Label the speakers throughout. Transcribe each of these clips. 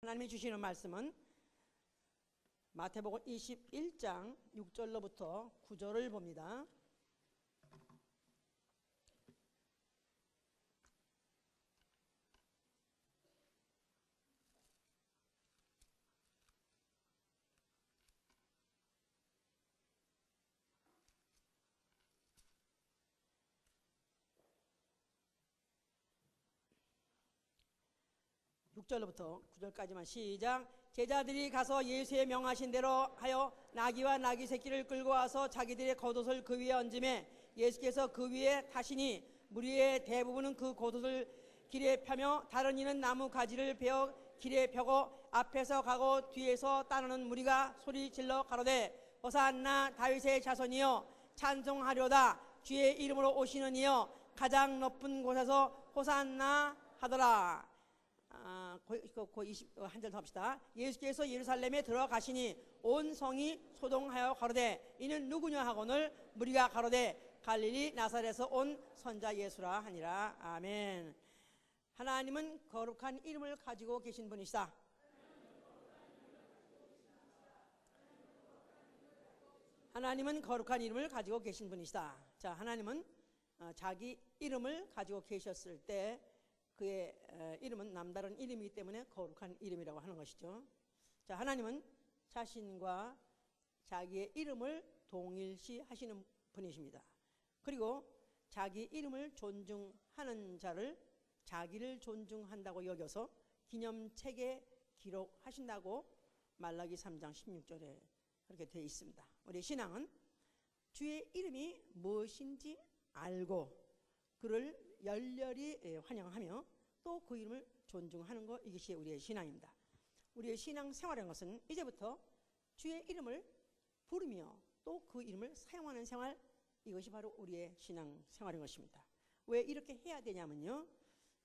Speaker 1: 하나님이 주시는 말씀은 마태복음 21장 6절로부터 9절을 봅니다. (6절로부터) (9절까지만) 시작. 제자들이 가서 예수의 명하신 대로 하여 나귀와 나귀 새끼를 끌고 와서 자기들의 겉옷을 그 위에 얹음에 예수께서 그 위에 타시니 무리의 대부분은 그 겉옷을 길에 펴며 다른 이는 나무 가지를 베어 길에 펴고 앞에서 가고 뒤에서 따르는 무리가 소리 질러 가로되 호산나 다윗의 자손이여 찬송하려다 주의 이름으로 오시는 이여 가장 높은 곳에서 호산나 하더라. 한 절 더 합시다. 예수께서 예루살렘에 들어가시니 온 성이 소동하여 가로되 이는 누구냐 하거늘 무리가 가로되 갈릴리 나사렛에서 온 선자 예수라 하니라. 아멘. 하나님은 거룩한 이름을 가지고 계신 분이시다. 하나님은 거룩한 이름을 가지고 계신 분이시다. 자, 하나님은 자기 이름을 가지고 계셨을 때 그의 이름은 남다른 이름이기 때문에 거룩한 이름이라고 하는 것이죠. 자, 하나님은 자신과 자기의 이름을 동일시 하시는 분이십니다. 그리고 자기 이름을 존중하는 자를 자기를 존중한다고 여겨서 기념책에 기록하신다고 말라기 3장 16절에 그렇게 되어 있습니다. 우리 신앙은 주의 이름이 무엇인지 알고 그를 열렬히 환영하며 또 그 이름을 존중하는 것, 이것이 우리의 신앙입니다. 우리의 신앙 생활이라는 것은 이제부터 주의 이름을 부르며 또 그 이름을 사용하는 생활, 이것이 바로 우리의 신앙 생활인 것입니다. 왜 이렇게 해야 되냐면요,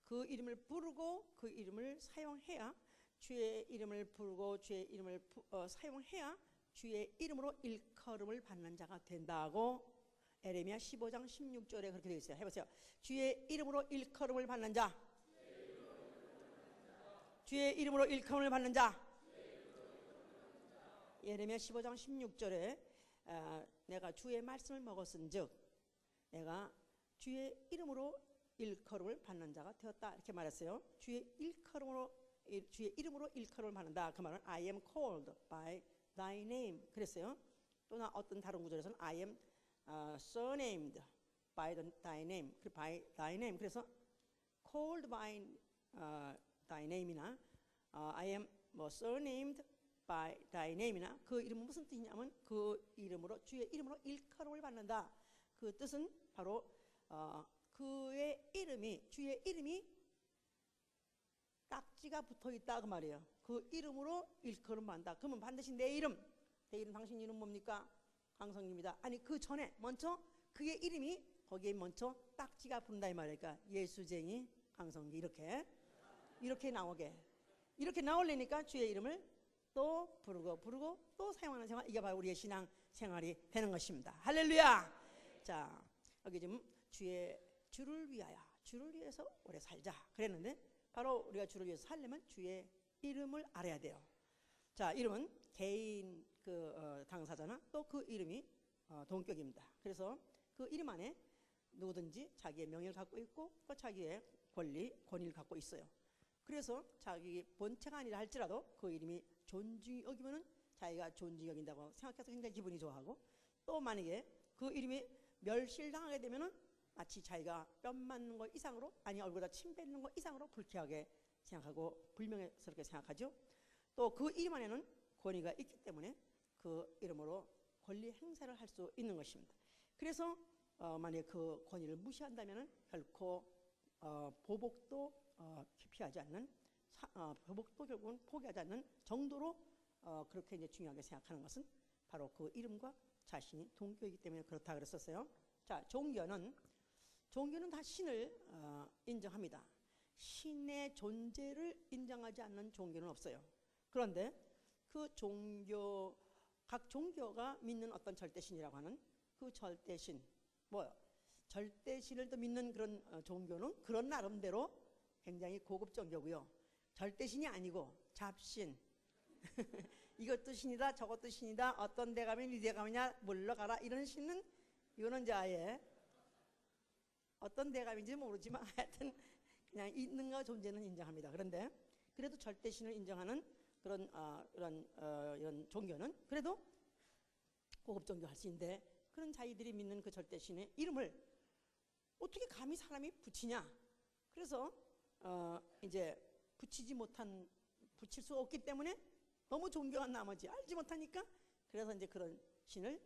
Speaker 1: 그 이름을 부르고 그 이름을 사용해야 주의 이름을 부르고 주의 이름을 사용해야 주의 이름으로 일컬음을 받는 자가 된다고 에레미야 15장 16절에 그렇게 되어 있어요. 해보세요. 주의 이름으로 일컬음을 받는 자, 주의 이름으로 일컬음을 받는 자. 에레미야 15장 16절에 내가 주의 말씀을 먹었은즉 내가 주의 이름으로 일컬음을 받는 자가 되었다, 이렇게 말했어요. 주의 이름으로 일컬음을 받는다. 그 말은 I am called by thy name 그랬어요. 또나 어떤 다른 구절에서는 I am surnamed by thy name, by thy name. 그래서 called by thy name이나 I am surnamed by thy name이나 그 이름은 무슨 뜻이냐면 그 이름으로 주의 이름으로 일컬음을 받는다. 그 뜻은 바로 그의 이름이, 주의 이름이 딱지가 붙어 있다 그 말이에요. 그 이름으로 일컬음 받는다. 그러면 반드시 내 이름 당신 이름 뭡니까? 강성입니다. 아니 그 전에 먼저 그의 이름이 거기에 먼저 딱지가 붙는다 이 말이니까 예수쟁이 강성기 이렇게 나오게, 이렇게 나오려니까 주의 이름을 또 부르고 또 사용하는 생활, 이게 바로 우리의 신앙 생활이 되는 것입니다. 할렐루야. 자, 여기 지금 주를 위해서 오래 살자 그랬는데 바로 우리가 주를 위해서 살려면 주의 이름을 알아야 돼요. 자, 이름은 개인 당사자나 또 그 이름이 동격입니다. 그래서 그 이름 안에 누구든지 자기의 명예를 갖고 있고 또 자기의 권위를 갖고 있어요. 그래서 자기 본체가 아니라 할지라도 그 이름이 존중이 여기면은 자기가 존중이 여긴다고 생각해서 굉장히 기분이 좋아하고, 또 만약에 그 이름이 멸실당하게 되면은 마치 자기가 뺨 맞는 것 이상으로, 아니 얼굴에다 침 뱉는 것 이상으로 불쾌하게 생각하고 불명예스럽게 생각하죠. 또 그 이름 안에는 권위가 있기 때문에 그 이름으로 권리 행사를 할 수 있는 것입니다. 그래서 만약에 그 권위를 무시한다면 결코 보복도 피하지 않는, 보복도 결국은 포기하지 않는 정도로 그렇게 이제 중요하게 생각하는 것은 바로 그 이름과 자신이 동격이기 때문에 그렇다 그랬었어요. 자, 종교는 다 신을 인정합니다. 신의 존재를 인정하지 않는 종교는 없어요. 그런데 그 각 종교가 믿는 어떤 절대신이라고 하는 그 절대신, 절대신을 또 믿는 그런 종교는 그런 나름대로 굉장히 고급 종교고요. 절대신이 아니고 잡신. 이것도 신이다 저것도 신이다, 어떤 대감이 네 대감이냐 물러가라, 이런 신은 이거는 이제 아예 어떤 대감인지 모르지만 하여튼 그냥 있는 거 존재는 인정합니다. 그런데 그래도 절대신을 인정하는 그런 이런 종교는 그래도 고급 종교 할 수 있는데, 그런 자기들이 믿는 그 절대신의 이름을 어떻게 감히 사람이 붙이냐. 그래서 이제 붙일 수 없기 때문에 너무 존경한 나머지 알지 못하니까, 그래서 이제 그런 신을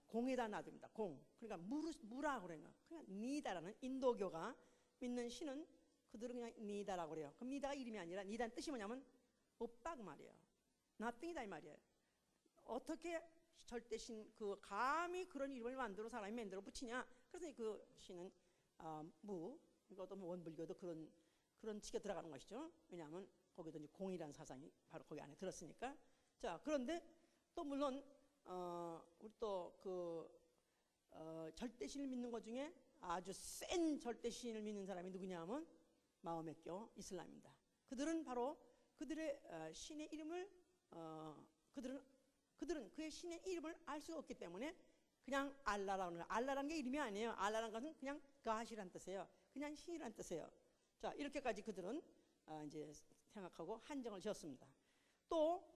Speaker 1: 공에다 놔둡니다. 공. 그러니까 무라고 그래요. 그러니까 니다라는 인도교가 믿는 신은 그들은 그냥 니다라고 그래요. 그럼 니다가 이름이 아니라, 니다는 뜻이 뭐냐면 없다 그 말이에요. nothing이다 이 말이에요. 어떻게 절대신 감히 그런 이름을 사람이 만들어 붙이냐. 그래서 그 신은 이것도 원불교도 그런 측에 들어가는 것이죠. 왜냐하면 거기도 이제 공이라는 사상이 바로 거기 안에 들었으니까. 자, 그런데 또 물론 우리 또 절대신을 믿는 것 중에 아주 센 절대신을 믿는 사람이 누구냐 하면 마호메교 이슬람입니다. 그들은 바로 그들의 신의 이름을 그들은 그의 신의 이름을 알 수 없기 때문에 그냥 알라라는 거예요. 알라라는 게 이름이 아니에요. 알라라는 것은 그냥 가시란 뜻이에요. 그냥 신이란 뜻이에요. 자, 이렇게까지 그들은 이제 생각하고 한정을 지었습니다. 또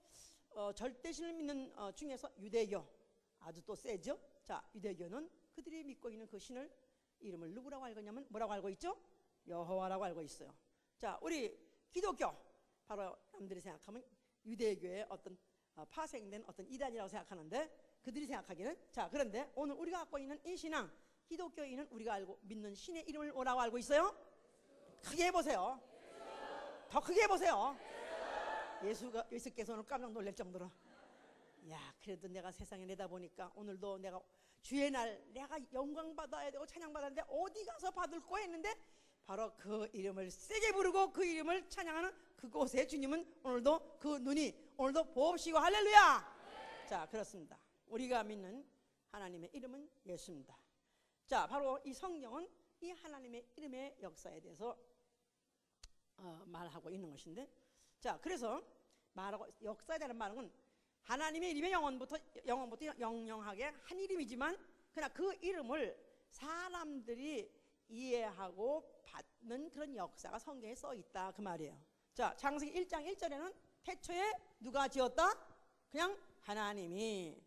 Speaker 1: 절대신을 믿는 중에서 유대교 아주 또 세죠. 자, 유대교는 그들이 믿고 있는 그 신을 이름을 누구라고 알고 있냐면 뭐라고 알고 있죠? 여호와라고 알고 있어요. 자, 우리 기독교 바로 남들이 생각하면 유대교의 어떤 파생된 어떤 이단이라고 생각하는데, 그들이 생각하기는, 자, 그런데 오늘 우리가 갖고 있는 이 신앙, 기독교인은 우리가 믿는 신의 이름을 뭐라고 알고 있어요? 크게 해보세요. 더 크게 해보세요. 예수께서 오늘 깜짝 놀랄 정도로, 야, 그래도 내가 세상에 내다보니까 오늘도 내가 주의 날 내가 영광 받아야 되고 찬양 받아야 되는데 어디 가서 받을 거야 했는데, 바로 그 이름을 세게 부르고 그 이름을 찬양하는 그곳에 주님은 오늘도 그 눈이 오늘도 보옵시고 할렐루야. 자, 그렇습니다. 우리가 믿는 하나님의 이름은 예수입니다. 자, 바로 이 성경은 이 하나님의 이름의 역사에 대해서 말하고 있는 것인데, 자, 그래서 역사에 대한 말은 하나님의 이름의 영원부터 영영하게 한 이름이지만, 그러나 그 이름을 사람들이 이해하고 받는 그런 역사가 성경에 써 있다 그 말이에요. 자, 창세기 1장 1절에는 태초에 누가 지었다? 그냥 하나님이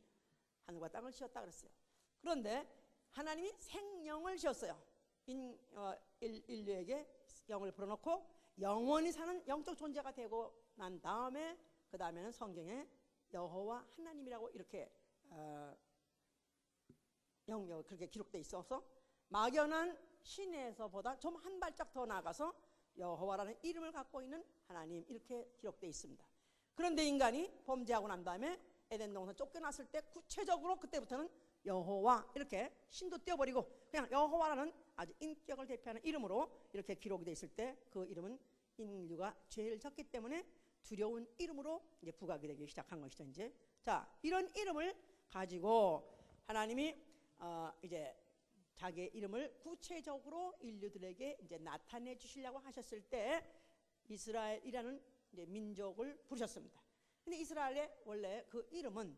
Speaker 1: 하늘과 땅을 지었다 그랬어요. 그런데 하나님이 생명을 지었어요. 인류에게 영을 불어넣고 영원히 사는 영적 존재가 되고 난 다음에, 그 다음에는 성경에 여호와 하나님이라고 이렇게 그렇게 기록되어 있어서 막연한 신에서보다 좀 한 발짝 더 나아가서 여호와라는 이름을 갖고 있는 하나님, 이렇게 기록되어 있습니다. 그런데 인간이 범죄하고 난 다음에 에덴 동산 쫓겨났을 때 구체적으로 그때부터는 여호와 이렇게 신도 떼어버리고 그냥 여호와라는 아주 인격을 대표하는 이름으로 이렇게 기록이 되어 있을 때, 그 이름은 인류가 죄를 졌기 때문에 두려운 이름으로 이제 부각이 되기 시작한 것이죠. 이제 자, 이런 이름을 가지고 하나님이 이제 자기의 이름을 구체적으로 인류들에게 이제 나타내 주시려고 하셨을 때 이스라엘이라는 이제 민족을 부르셨습니다. 근데 이스라엘의 원래 그 이름은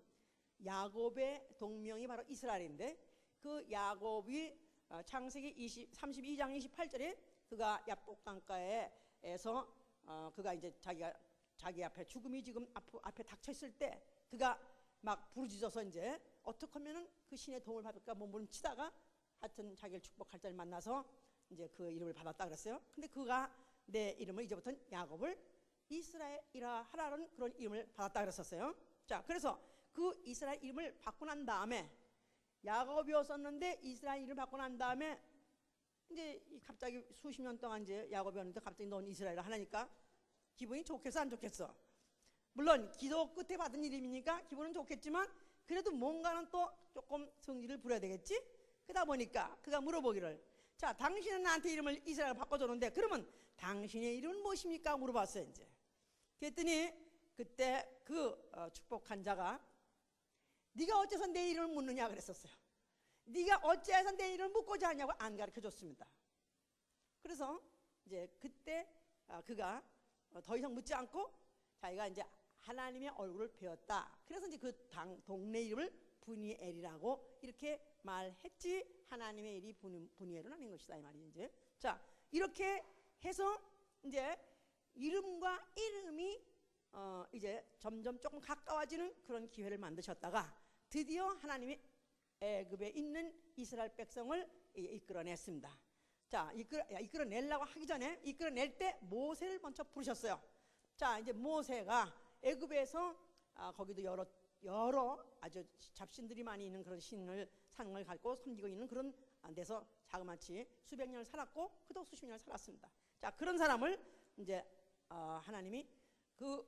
Speaker 1: 야곱의 동명이 바로 이스라엘인데, 그 야곱이 창세기 32장 28절에 그가 야복 강가에서 그가 이제 자기 앞에 죽음이 지금 앞에 닥쳐 있을 때 그가 막 부르짖어서 이제 어떻게 하면은 그 신의 도움을 받을까 몸부림치다가 하여튼 자기를 축복할 자를 만나서 이제 그 이름을 받았다 그랬어요. 근데 그가 내 이름을 이제부터는 야곱을 이스라엘이라 하라는 그런 이름을 받았다 그랬었어요. 자, 그래서 그 이스라엘 이름을 받고 난 다음에 야곱이었었는데 이스라엘 이름을 받고 난 다음에 이제 갑자기 수십 년 동안 이제 야곱이었는데 갑자기 넌 이스라엘을 하니까 기분이 좋겠어 안 좋겠어? 물론 기도 끝에 받은 이름이니까 기분은 좋겠지만 그래도 뭔가는 또 조금 성질을 부려야 되겠지? 그러다 보니까 그가 물어보기를, 자, 당신은 나한테 이름을 이스라엘 바꿔줬는데 그러면 당신의 이름은 무엇입니까? 물어봤어요. 이제 그랬더니 그때 그 축복한 자가 네가 어째서 내 이름을 묻느냐 그랬었어요. 네가 어째서 내 이름을 묻고자 하냐고 안 가르쳐줬습니다. 그래서 이제 그때 그가 더 이상 묻지 않고 자기가 이제 하나님의 얼굴을 배웠다. 그래서 이제 그 동네 이름을 브니엘이라고 이렇게 말했지, 하나님의 일이 브니엘은 아닌 것이다 이 말이에요. 이제 자, 이렇게 해서 이제 이름과 이름이 이제 점점 조금 가까워지는 그런 기회를 만드셨다가 드디어 하나님이 애굽에 있는 이스라엘 백성을 이끌어냈습니다. 자, 이끌어내려고 하기 전에 이끌어낼 때 모세를 먼저 부르셨어요. 자, 이제 모세가 애굽에서 거기도 여러 아주 잡신들이 많이 있는 그런 상을 갖고 섬기고 있는 그런 데서 자그마치 수백 년을 살았고 그도 수십 년을 살았습니다. 자, 그런 사람을 이제 하나님이 그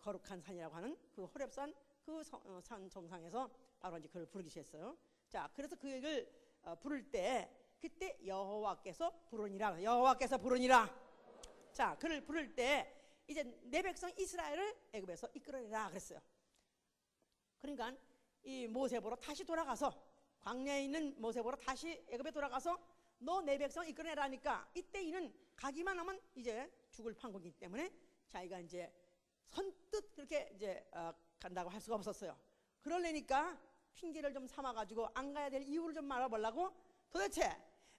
Speaker 1: 거룩한 산이라고 하는 그 호렙산 그 산 정상에서 바로 이제 그를 부르기 시작했어요. 자, 그래서 그 얘기를 부를 때 그때 여호와께서 부르니라. 여호와께서 부르니라. 자, 그를 부를 때 이제 내 백성 이스라엘을 애굽에서 이끌어내라 그랬어요. 그러니까 이 모세 보러 다시 돌아가서, 광야에 있는 모세 보러 다시 애굽에 돌아가서 너 내 백성 이끌어내라니까, 이때 이는 가기만 하면 이제 죽을 판국이기 때문에 자기가 이제 선뜻 그렇게 이제 간다고 할 수가 없었어요. 그러려니까 핑계를 좀 삼아가지고 안 가야 될 이유를 좀 말아보려고, 도대체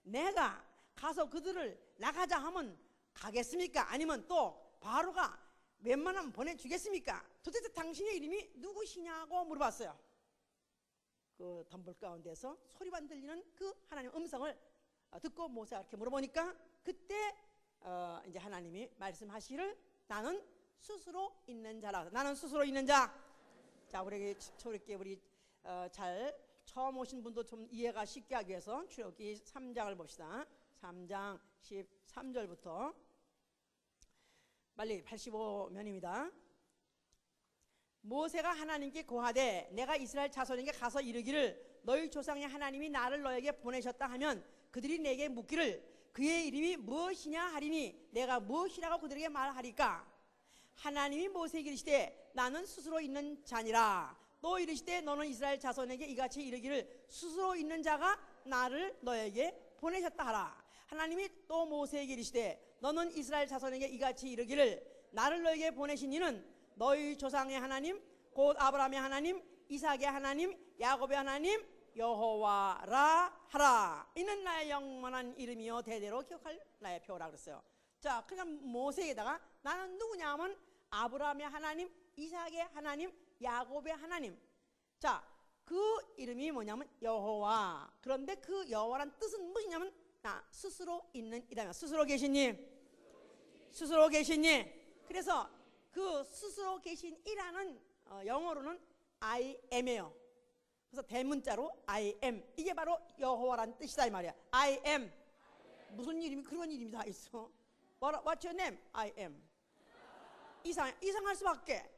Speaker 1: 내가 가서 그들을 나가자 하면 가겠습니까? 아니면 또 바로가 웬만하면 보내주겠습니까? 도대체 당신의 이름이 누구시냐고 물어봤어요. 그 덤불 가운데서 소리만 들리는 그 하나님 음성을 듣고 모세가 이렇게 물어보니까 그때 이제 하나님이 말씀하시기를 나는 스스로 있는 자라. 나는 스스로 있는 자. 자, 우리 잘 처음 오신 분도 좀 이해가 쉽게 하기 위해서 출애굽기 3장을 봅시다. 3장 13절부터 빨리 85면입니다. 모세가 하나님께 고하되 내가 이스라엘 자손에게 가서 이르기를 너희 조상의 하나님이 나를 너에게 보내셨다 하면 그들이 내게 묻기를 그의 이름이 무엇이냐 하리니 내가 무엇이라고 그들에게 말하리까? 하나님이 모세에게 이르시되 나는 스스로 있는 자니라. 또 이르시되 너는 이스라엘 자손에게 이같이 이르기를 스스로 있는 자가 나를 너에게 보내셨다 하라. 하나님이 또 모세에게 이르시되 너는 이스라엘 자손에게 이같이 이르기를 나를 너에게 보내신 이는 너희 조상의 하나님 곧 아브라함의 하나님 이삭의 하나님 야곱의 하나님 여호와라 하라. 이는 나의 영원한 이름이요 대대로 기억할 나의 표라 그랬어요. 자, 그러니까 모세에다가 나는 누구냐 하면 아브라함의 하나님 이삭의 하나님 야곱의 하나님. 자, 그 이름이 뭐냐면 여호와. 그런데 그 여호와란 뜻은 무엇이냐면 나 스스로 있는 이다. 스스로 계시니, 스스로 계시니. 그래서 그 스스로 계신 이라는 영어로는 I am이에요. 그래서 대문자로 I am. 이게 바로 여호와란 뜻이다 이 말이야. I am. 무슨 이름이 그런 이름이 다 있어. What's your name? I am. 이상할 수밖에.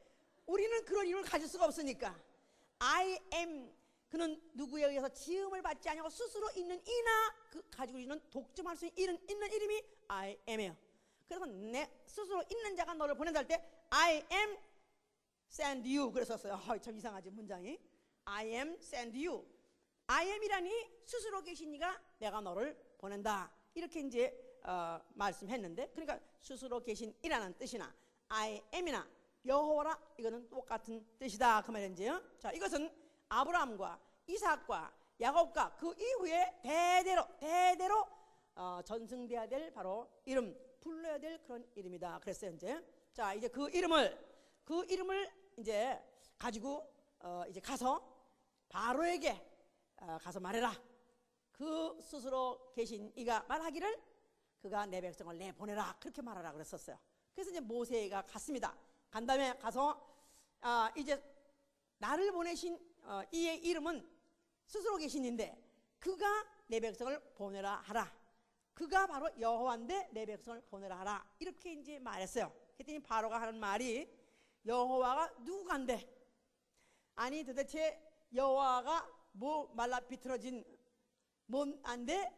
Speaker 1: 우리는 그런 이름을 가질 수가 없으니까. I am. 그는 누구에 의해서 지음을 받지 아니하고 스스로 있는 이나 그 가지고 있는 독점할 수 있는 이름이 I am이에요. 그래서 내 스스로 있는 자가 너를 보낸다 할 때 I am send you 그랬었어요. 참 이상하지 문장이. I am send you. I am이라니 스스로 계신 이가 내가 너를 보낸다. 이렇게 이제 말씀했는데, 그러니까 스스로 계신 이라는 뜻이나 I am이나 여호와라 이거는 똑같은 뜻이다 그 말인지요. 자, 이것은 아브라함과 이삭과 야곱과 그 이후에 대대로 전승돼야 될 바로 이름, 불러야 될 그런 이름이다 그랬어요. 이제 자, 이제 그 이름을 이제 가지고 이제 가서 바로에게 가서 말해라. 그 스스로 계신 이가 말하기를 그가 내 백성을 내보내라 그렇게 말하라 그랬었어요. 그래서 이제 모세가 갔습니다. 간 다음에 가서 이제 나를 보내신 이의 이름은 스스로 계신인데 그가 내 백성을 보내라 하라. 그가 바로 여호와인데 내 백성을 보내라 하라. 이렇게 이제 말했어요. 그랬더니 바로가 하는 말이 여호와가 누구간데? 아니 도대체 여호와가 뭐 말라 비틀어진 뭔안데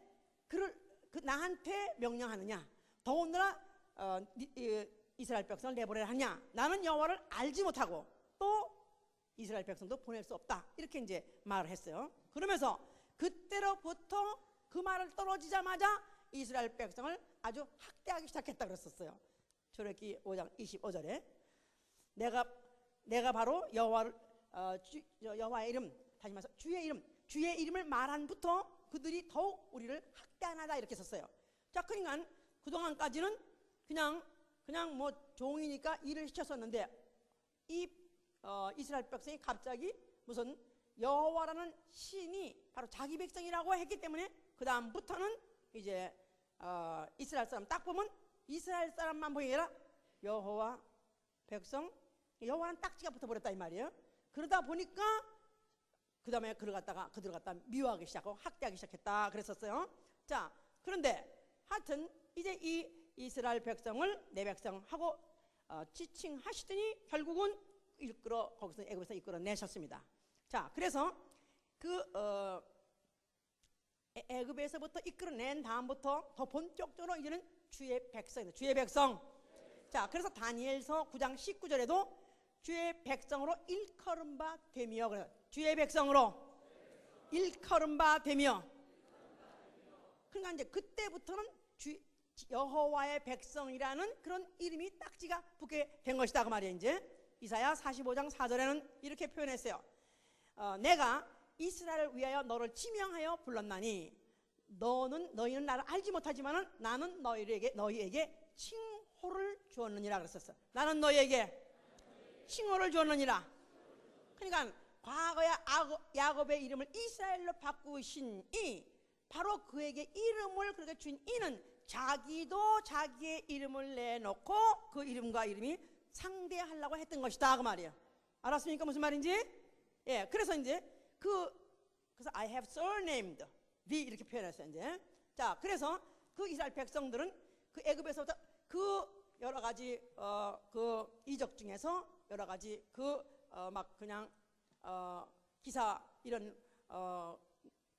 Speaker 1: 그를 나한테 명령하느냐? 더군다나 이스라엘 백성을 내보내라 하냐? 나는 여호와를 알지 못하고 또 이스라엘 백성도 보낼 수 없다. 이렇게 이제 말을 했어요. 그러면서 그때로부터 그 말을 떨어지자마자 이스라엘 백성을 아주 학대하기 시작했다 그랬었어요. 출애굽기 5장 25절에 내가 바로 여호와의 이름, 다시 말해서 주의 이름을 말한부터 그들이 더욱 우리를 학대하나다 이렇게 썼어요. 자, 그러니까 그동안까지는 그냥 뭐 종이니까 일을 시켰었는데 이 이스라엘 백성이 갑자기 무슨 여호와라는 신이 바로 자기 백성이라고 했기 때문에 그 다음부터는 이제 이스라엘 사람 딱 보면 이스라엘 사람만 보이게 아니라 여호와 백성, 여호와는 딱지가 붙어버렸다 이 말이에요. 그러다 보니까 그 다음에 그들 갖다 미워하기 시작하고 학대하기 시작했다 그랬었어요. 자, 그런데 하여튼 이제 이 이스라엘 백성을 내 백성하고 지칭하시더니 결국은 거기서 애굽에서 이끌어내셨습니다. 자, 그래서 그 애굽에서부터 이끌어낸 다음부터 더 본격적으로 이제는 주의 백성입니다. 주의 백성. 자, 그래서 다니엘서 9장 19절에도 주의 백성으로 일컬음 바 되며, 그래서 주의 백성으로 일컬음 바 되며. 그러니까 이제 그때부터는 여호와의 백성이라는 그런 이름이 딱지가 붙게 된 것이다 그 말이에요. 이제 이사야 45장 4절에는 이렇게 표현했어요. 내가 이스라엘을 위하여 너를 지명하여 불렀나니 너희는 나를 알지 못하지만은 나는 너희에게 칭호를 주었느니라 그랬었어. 나는 너희에게 칭호를 주었느니라. 그러니까 과거에 야곱의 이름을 이스라엘로 바꾸신 이, 바로 그에게 이름을 그렇게 준 이는 자기도 자기의 이름을 내놓고 그 이름과 이름이 상대하려고 했던 것이다 그 말이에요. 알았습니까? 무슨 말인지? 예, 그래서 이제 그래서 I have surnamed thee 이렇게 표현했어요. 이제 자, 그래서 그 이스라엘 백성들은 그 애굽에서부터 그 여러 가지 그 이적 중에서 여러 가지 막 그냥 기사 이런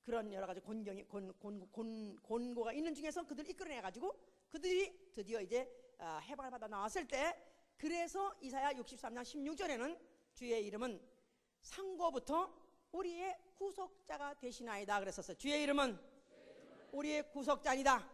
Speaker 1: 그런 여러 가지 곤고가 있는 중에서 그들 이끌어내 가지고 그들이 드디어 이제 해방을 받아 나왔을 때, 그래서 이사야 63장 16절에는 주의 이름은 상고부터 우리의 구속자가 되시나이다 그랬었어요. 주의 이름은 우리의 구속자이다.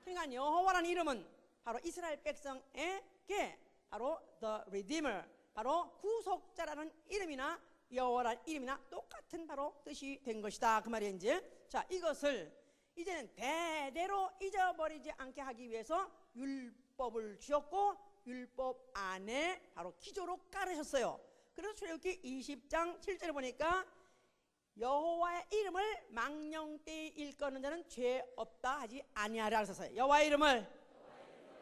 Speaker 1: 그러니까 여호와라는 이름은 바로 이스라엘 백성에게 바로 the redeemer, 바로 구속자라는 이름이나 여호와라는 이름이나 똑같은 바로 뜻이 된 것이다 그 말이에요. 이제 자, 이것을 이제는 대대로 잊어버리지 않게 하기 위해서 율법을 주셨고 율법 안에 바로 기조로 깔으셨어요. 그래서 출애굽기 20장 7절에 보니까 여호와의 이름을 망령되이 일컫는 자는 죄 없다 하지 아니하라 하셨어요. 여호와의 이름을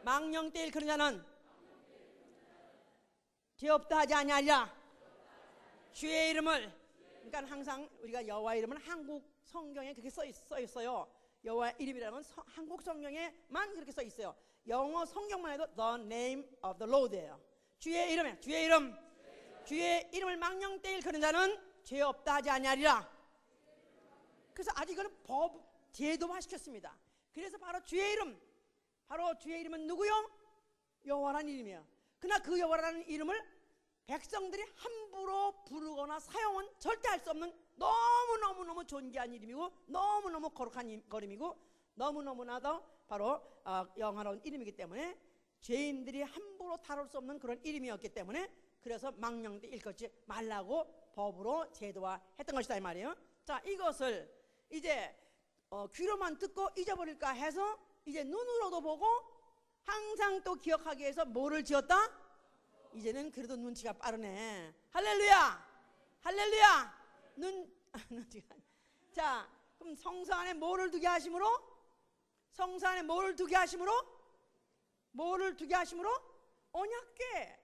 Speaker 1: 망령되이 일컫는 자는 죄 없다 하지 아니하리라. 주의 이름을, 그러니까 항상 우리가 여호와의 이름은 한국 성경에 그렇게 써 있어요. 여호와의 이름이라면 한국 성경에만 그렇게 써 있어요. 영어 성경만 해도 the name of the Lord예요. 주의 이름에 주의 이름을 망령되이 일컫는 자는 죄 없다 하지 아니하리라. 그래서 아직 이거는 제도화 시켰습니다. 그래서 바로 주의 이름은 누구요? 여호와라는 이름이에요. 그러나 그 여호와라는 이름을 백성들이 함부로 부르거나 사용은 절대 할 수 없는 너무너무 존귀한 이름이고 너무너무 거룩한 이름이고 너무너무나도 바로 영화로운 이름이기 때문에 죄인들이 함부로 다룰 수 없는 그런 이름이었기 때문에 그래서 망령되이 일컫지 말라고 법으로 제도화했던 것이다 이 말이에요. 자, 이것을 이제 귀로만 듣고 잊어버릴까 해서 이제 눈으로도 보고 항상 또 기억하기 위해서 뭐를 지었다? 이제는 그래도 눈치가 빠르네. 할렐루야. 눈치가. 자, 그럼 성서 안에 뭐를 두게 하심으로? 성서 안에 뭐를 두게 하심으로? 언약궤.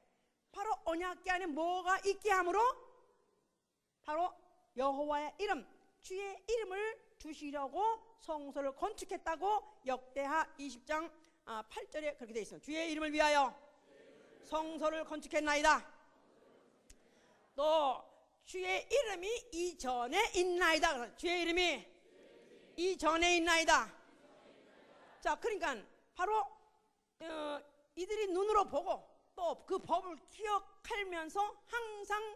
Speaker 1: 바로 언약궤 안에 뭐가 있게 함으로? 바로 여호와의 이름, 주의 이름을 두시려고 성소를 건축했다고 역대하 20장 8절에 그렇게 되어 있습니다. 주의 이름을 위하여 성소를 건축했나이다. 또 주의 이름이 이전에 있나이다. 주의 이름이 이전에 있나이다. 자, 그러니까 바로 이들이 눈으로 보고 또 그 법을 기억하면서 항상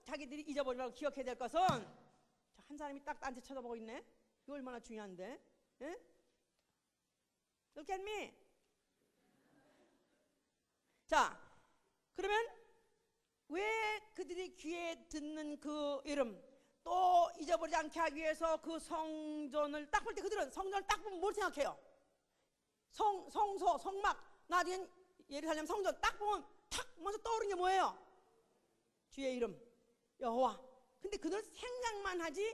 Speaker 1: 자기들이 잊어버리지 말고 기억해야 될 것은, 한 사람이 딱 딴데 쳐다보고 있네. 이거 얼마나 중요한데? 예? Look at me. 자, 그러면 왜 그들이 귀에 듣는 그 이름 또 잊어버리지 않게 하기 위해서 그 성전을 딱 볼 때 그들은 성전을 딱 보면 뭘 생각해요? 성소, 성막, 나중에 예루살렘 성전 딱 보면 탁 먼저 떠오르는 게 뭐예요? 주의 이름, 여호와. 근데 그들은 생각만 하지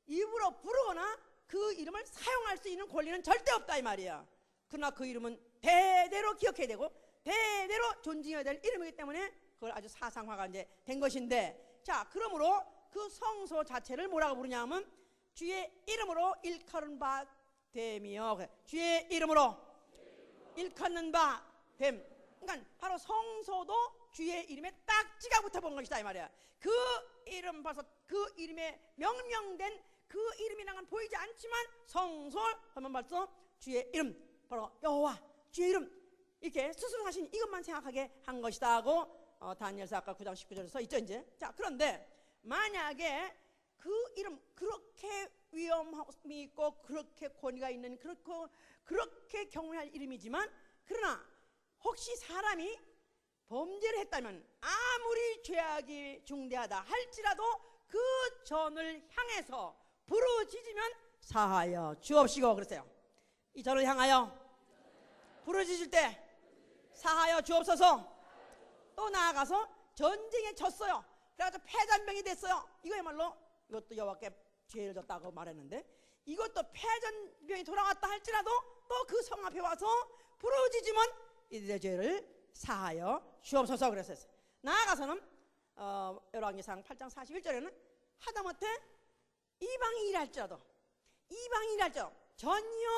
Speaker 1: 입으로 부르거나 그 이름을 사용할 수 있는 권리는 절대 없다 이 말이야. 그러나 그 이름은 대대로 기억해야 되고 대대로 존중해야 될 이름이기 때문에 그걸 아주 사상화가 이제 된 것인데, 자, 그러므로 그 성소 자체를 뭐라고 부르냐 하면 주의 이름으로 일컫는 바 됨이요. 주의 이름으로 일컫는 바 됨. 그러니까 바로 성소도 주의 이름에 딱지가 붙어본 것이다 이 말이야. 그 이름 봐서 그 이름에 명명된 그 이름이란 건 보이지 않지만 성소 하면 벌써 주의 이름, 바로 여호와 주의 이름, 이렇게 스스로 하신 이것만 생각하게 한 것이다 하고 다니엘서 아까 9장 19절에 써 있죠 이제. 자, 그런데 만약에 그 이름 그렇게 위험함이 있고 그렇게 권위가 있는 그렇게 경외할 이름이지만, 그러나 혹시 사람이 범죄를 했다면 아무리 죄악이 중대하다 할지라도 그 전을 향해서 부르짖으면 사하여 주옵시고 그랬어요. 이 전을 향하여 부르짖을 때 사하여 주옵소서. 또 나아가서 전쟁에 졌어요. 그래가지고 패전병이 됐어요. 이거야말로 이것도 여호와께 죄를 졌다고 말했는데, 이것도 패전병이 돌아왔다 할지라도 또 그 성 앞에 와서 부르짖으면 이들의 죄를 사하여 주옵소서 그랬어요. 나아가서는 열왕기상 8장 41절에는 하다못해 이방인이 일할지라도 전혀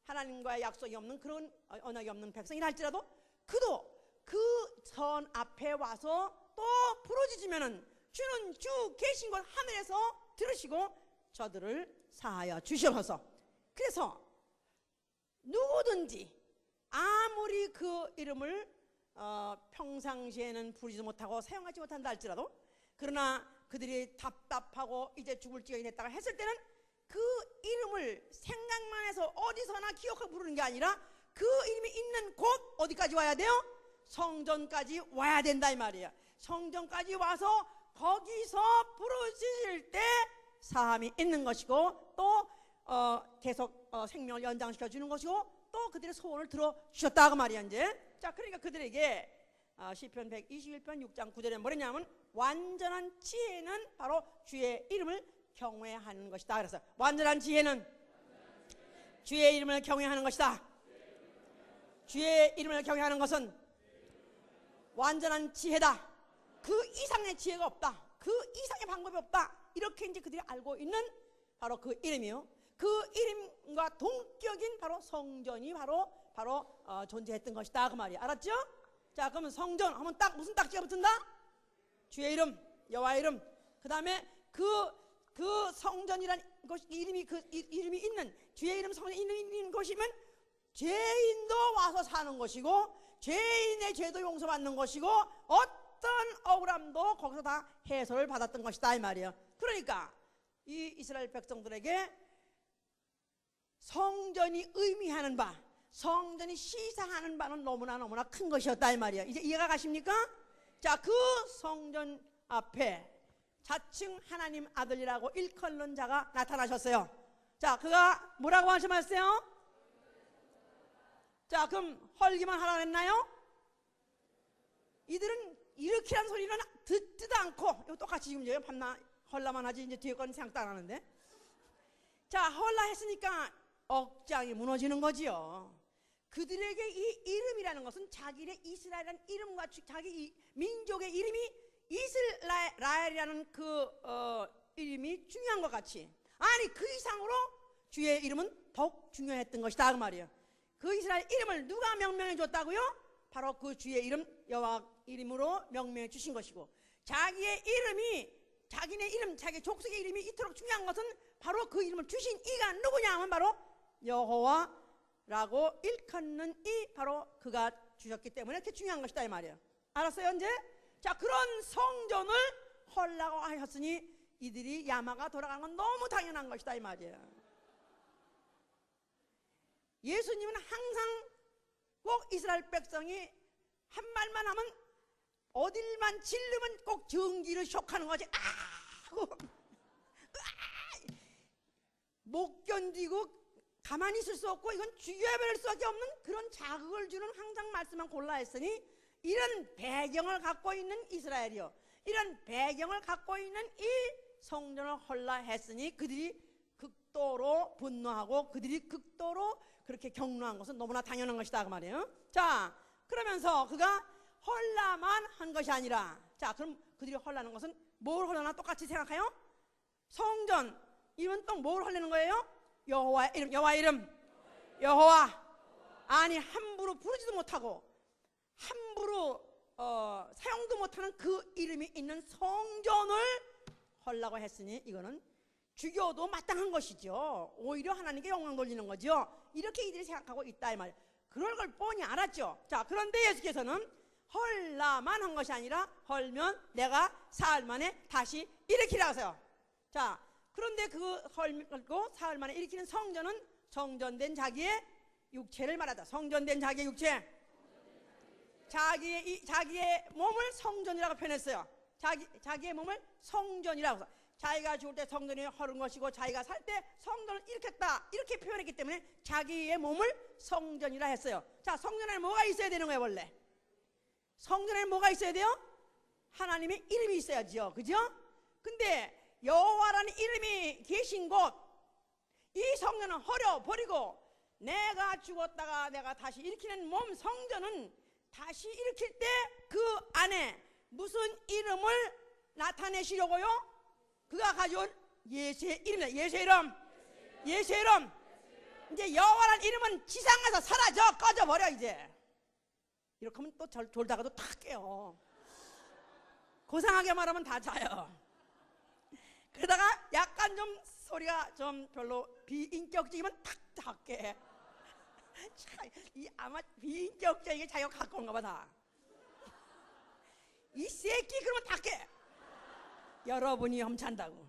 Speaker 1: 하나님과의 약속이 없는 그런 언약이 없는 백성이랄지라도 그도 그 전 앞에 와서 또 부르짖으면은 주는 주 계신 곳 하늘에서 들으시고 저들을 사하여 주시옵소서. 그래서 누구든지 아무리 그 이름을 평상시에는 부르지 못하고 사용하지 못한다 할지라도, 그러나 그들이 답답하고 이제 죽을 지경이 됐다가 했을 때는 그 이름을 생각만 해서 어디서나 기억하고 부르는 게 아니라 그 이름이 있는 곳 어디까지 와야 돼요? 성전까지 와야 된다 이 말이야. 성전까지 와서 거기서 부르짖을 때 사함이 있는 것이고 또 계속 생명을 연장시켜 주는 것이고 또 그들의 소원을 들어주셨다 그 말이야 이제. 자, 그러니까 그들에게 시편 121편 6장 9절에 뭐랬냐면 완전한 지혜는 바로 주의 이름을 경외하는 것이다. 그래서 완전한 지혜는 주의 이름을 경외하는 것이다. 주의 이름을 경외하는 것은 완전한 지혜다. 그 이상의 지혜가 없다. 그 이상의 방법이 없다. 이렇게 이제 그들이 알고 있는 바로 그 이름이요. 그 이름과 동격인 바로 성전이 바로 존재했던 것이다 그 말이야. 알았죠? 자, 그러면 성전 하면 딱 무슨 딱지가 붙은다? 주의 이름, 여호와 이름. 그 다음에 그 성전이란 것 이름이 이름이 있는 주의 이름 성전이 있는 곳이면 죄인도 와서 사는 것이고 죄인의 죄도 용서받는 것이고 어떤 억울함도 거기서 다 해소를 받았던 것이다 이 말이에요. 그러니까 이 이스라엘 백성들에게 성전이 의미하는 바, 성전이 시사하는 바는 너무나 큰 것이었다 이 말이에요. 이제 이해가 가십니까? 자, 그 성전 앞에 자칭 하나님 아들이라고 일컫는 자가 나타나셨어요. 자, 그가 뭐라고 말씀하셨어요? 자, 그럼 헐기만 하라고 했나요? 이들은 이렇게란 소리는 듣지도 않고, 이거 똑같이 지금 이제 밤낮 헐라만 하지 이제 뒤에 건 생각도 안 하는데. 자, 헐라 했으니까 억장이 무너지는 거지요. 그들에게 이 이름이라는 것은 자기네 이스라엘이라는 이름과 자기 민족의 이름이 이스라엘이라는 그 이름이 중요한 것 같이, 아니 그 이상으로 주의 이름은 더욱 중요했던 것이다 그 말이에요. 그 이스라엘 이름을 누가 명명해 줬다고요? 바로 그 주의 이름 여호와 이름으로 명명해 주신 것이고, 자기의 이름이 자기네 이름 자기 족속의 이름이 이토록 중요한 것은 바로 그 이름을 주신 이가 누구냐 하면 바로 여호와라고 일컫는 이 바로 그가 주셨기 때문에 그렇게 중요한 것이다 이 말이에요. 알았어요 이제? 자, 그런 성전을 헐라고 하셨으니 이들이 야마가 돌아가는 건 너무 당연한 것이다 이 말이에요. 예수님은 항상 꼭 이스라엘 백성이 한 말만 하면 어딜만 찔르면 꼭 전기를 쇼크하는 거지. 하고 못 견디고 가만히 있을 수 없고 이건 죽여버릴 수밖에 없는 그런 자극을 주는 항상 말씀만 골라 했으니, 이런 배경을 갖고 있는 이스라엘이요, 이런 배경을 갖고 있는 이 성전을 헐라 했으니 그들이 극도로 분노하고 그들이 극도로 그렇게 격노한 것은 너무나 당연한 것이다 그 말이에요. 자, 그러면서 그가 헐라만 한 것이 아니라, 자, 그럼 그들이 헐라는 것은 뭘 헐라나 똑같이 생각해요? 성전, 이건 또 뭘 헐리는 거예요? 여호와의 이름, 여호와 이름, 여호와. 아니 함부로 부르지도 못하고 함부로 사용도 못하는 그 이름이 있는 성전을 헐라고 했으니 이거는 죽여도 마땅한 것이죠. 오히려 하나님께 영광 돌리는 거죠. 이렇게 이들이 생각하고 있다 이 말이에요. 그럴 걸 뻔히 알았죠. 자, 그런데 예수께서는 헐라만 한 것이 아니라 헐면 내가 사흘 만에 다시 일으키라 하세요. 자, 그런데 그 헐고 사흘 만에 일으키는 성전은 성전된 자기의 육체를 말하다. 성전된 자기의 육체, 자기의 몸을 성전이라고 표현했어요. 자기의 몸을 성전이라고 해서 자기가 죽을 때 성전이 헐은 것이고 자기가 살 때 성전을 일으켰다 이렇게 표현했기 때문에 자기의 몸을 성전이라 했어요. 자, 성전에 뭐가 있어야 되는 거예요? 원래 성전에 뭐가 있어야 돼요? 하나님의 이름이 있어야죠. 그죠? 근데 여호와라는 이름이 계신 곳, 이 성전은 헐어버리고 내가 죽었다가 내가 다시 일으키는 몸 성전은 다시 일으킬 때 그 안에 무슨 이름을 나타내시려고요? 그가 가져온 예수의 이름이다. 예수의 이름, 예수의 이름. 이제 여호와라는 이름은 지상에서 사라져, 꺼져버려. 이제 이렇게 하면 또 졸다가도 탁 깨요. 고상하게 말하면 다 자요. 그러다가 약간 좀 소리가 좀 별로 비인격적이면 탁 깨. 이 아마 비인격적이게 자기가 갖고 온가 봐 다. 이 새끼 그러면 다 깨. 여러분이 험찬다고.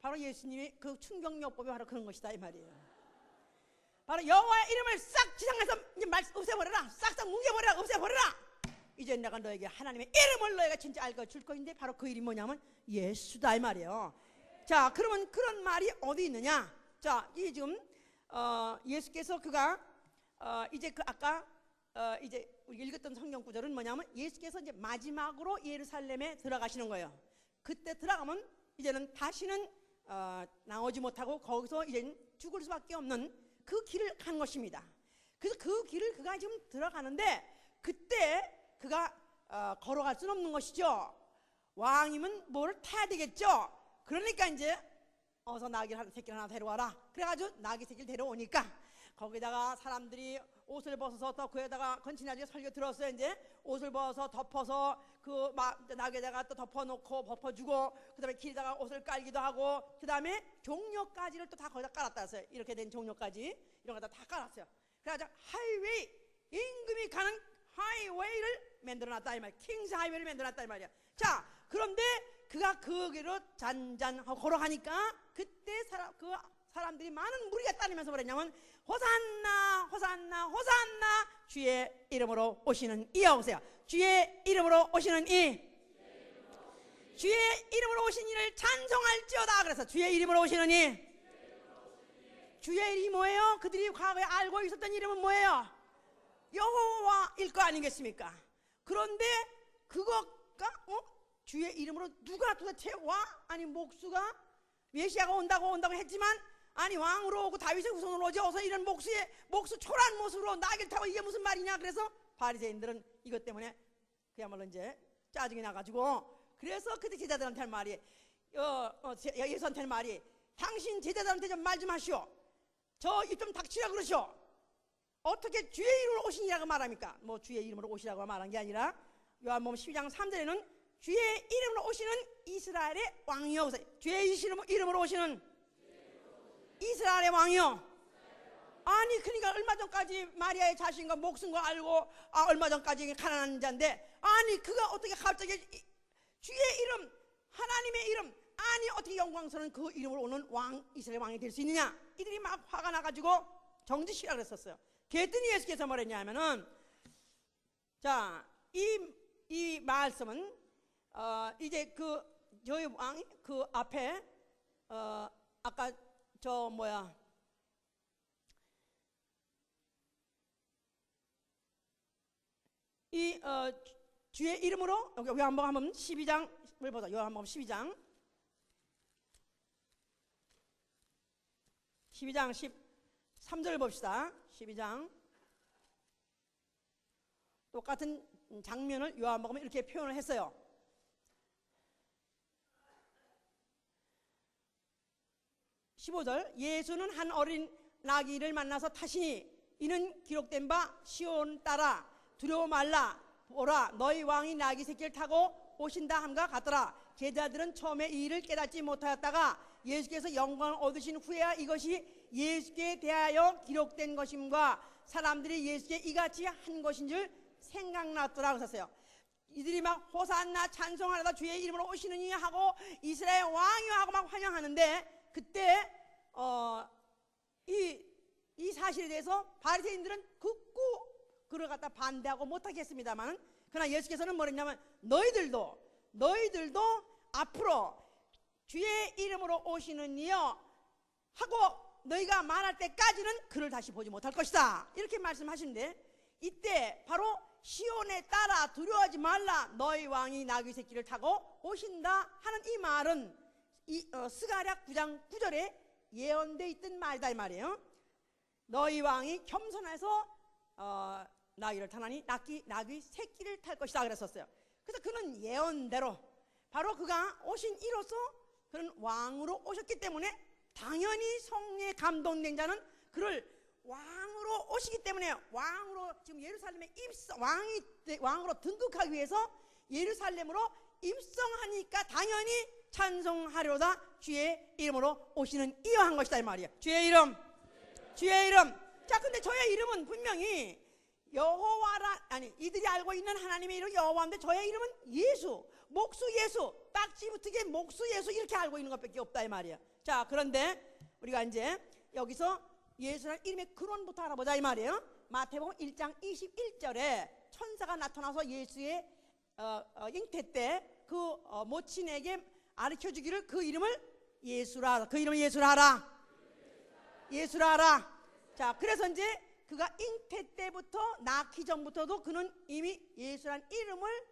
Speaker 1: 바로 예수님이 그 충격요법이 바로 그런 것이다 이 말이에요. 바로 여호와의 이름을 싹 지상에서 이제 없애버려라. 싹싹 뭉개버려라. 없애버려라. 이제 내가 너에게 하나님의 이름을 너희가 진짜 알고 줄 것인데 바로 그 이름이 뭐냐면 예수다 이 말이에요. 자, 그러면 그런 말이 어디 있느냐? 자, 이 지금 예수께서 그가 이제 그 아까 이제 우리가 읽었던 성경 구절은 뭐냐면 예수께서 이제 마지막으로 예루살렘에 들어가시는 거예요. 그때 들어가면 이제는 다시는 나오지 못하고 거기서 이제 죽을 수밖에 없는 그 길을 간 것입니다. 그래서 그 길을 그가 지금 들어가는데 그때 그가 걸어갈 수는 없는 것이죠. 왕이면 뭐를 타야 되겠죠. 그러니까 이제 어서 나귀 새끼를 하나 데려와라. 그래가지고 나귀 새끼를 데려오니까 거기다가 사람들이 옷을 벗어서 또 그에다가 건치나중에 설교 들었어요. 이제 옷을 벗어서 덮어서 그 나귀에다가 또 덮어놓고 덮어주고 그 다음에 길에다가 옷을 깔기도 하고 그 다음에 종려까지를 또 다 거기다 깔았다 했어요. 이렇게 된 종려까지 이런 거 다 깔았어요. 그래가지고 하이웨이, 임금이 가는 하이웨이를 만들어놨다 이 말이야. 킹스 하이웨이를 만들어놨다 이 말이야. 자, 그런데 그가 그 길로 잔잔하고 걸어가니까 그때 그 사람들이 많은 무리가 따르면서 그랬냐면 호산나 호산나 호산나 주의 이름으로 오시는 이여 오세요. 주의 이름으로 오시는 이, 주의 이름으로 오신 이를 찬송할지어다. 그래서 주의 이름으로 오시는 이, 주의 이름이 뭐예요? 그들이 과거에 알고 있었던 이름은 뭐예요? 여호와일 거 아니겠습니까? 그런데 그거가 주의 이름으로 누가 도대체 와? 아니 목수가 메시아가 온다고 했지만 아니 왕으로 오고 다윗의 후손으로 오지 어서 이런 목수 초라한 모습으로 나귀를 타고 이게 무슨 말이냐. 그래서 바리새인들은 이것 때문에 그야말로 이제 짜증이 나가지고 그래서 그때 제자들한테 할 말이 예수한테 할 말이 당신 제자들한테 좀 말 좀 하시오. 저 입 좀 닥치라 그러시오. 어떻게 주의 이름으로 오시니라고 말합니까? 뭐 주의 이름으로 오시라고 말한 게 아니라 요한복음 12장 3절에는 주의 이름으로 오시는 이스라엘의 왕이요. 주의 이름으로 오시는 이스라엘의 왕이요. 아니 그러니까 얼마 전까지 마리아의 자신과 목숨 거 알고 얼마 전까지 가난한 자인데 아니 그가 어떻게 갑자기 주의 이름 하나님의 이름 아니 어떻게 영광스러운 그 이름으로 오는 왕 이스라엘 왕이 될 수 있느냐. 이들이 막 화가 나가지고 정지시라 그랬었어요. 그랬더니 예수께서 뭐랬냐 하면은 자 이 말씀은 이제 저희 왕이 그 앞에 아까 주의 이름으로 여기 요한복음 12장을 보자. 요한복음 12장 13절 봅시다. 12장 똑같은 장면을 요한복음에 이렇게 표현을 했어요. 15절 예수는 한 어린 나귀를 만나서 타시니 이는 기록된 바 시온 따라 두려워 말라 보라 너희 왕이 나귀 새끼를 타고 오신다 함과 같더라. 제자들은 처음에 이 일을 깨닫지 못하였다가 예수께서 영광을 얻으신 후에야 이것이 예수께 대하여 기록된 것임과 사람들이 예수께 이같이 한 것인 줄 생각났더라 그랬어요. 이들이 막 호산나 찬송하려다 주의 이름으로 오시느니 하고 이스라엘 왕이여 하고 막 환영하는데 그때 이 사실에 대해서 바리새인들은 극구 그를 갖다 반대하고 못하겠습니다만 그러나 예수께서는 뭐랬냐면 너희들도 앞으로 주의 이름으로 오시는 이여 하고 너희가 말할 때까지는 그를 다시 보지 못할 것이다 이렇게 말씀하시는데 이때 바로 시온에 따라 두려워하지 말라 너희 왕이 나귀 새끼를 타고 오신다 하는 이 말은 스가랴 9장 9절에 예언되어 있던 말이다 이 말이에요. 너희 왕이 겸손해서 나귀를 타나니 나귀 새끼를 탈 것이다 그랬었어요. 그래서 그는 예언대로 바로 그가 오신 이로써 그는 왕으로 오셨기 때문에 당연히 성령에 감동된 자는 그를 왕으로 오시기 때문에 왕으로 지금 예루살렘에 왕으로 등극하기 위해서 예루살렘으로 입성하니까 당연히 찬송하려다 주의 이름으로 오시는 이여 한 것이다 이 말이야. 주의 이름. 자, 근데 저의 이름은 분명히 여호와라 이들이 알고 있는 하나님의 이름 여호와인데 저의 이름은 예수, 목수 예수, 딱지 붙게 목수 예수 이렇게 알고 있는 것밖에 없다 이 말이야. 자, 그런데 우리가 이제 여기서 예수라는 이름의 근원부터 알아보자 이 말이에요. 마태복음 1장 21절에 천사가 나타나서 예수의 잉태 때 그 모친에게 가르쳐주기를 그 이름을 예수라, 그 이름을 예수라 하라. 자, 그래서 이제 그가 잉태 때부터 낳기 전부터도 그는 이미 예수라는 이름을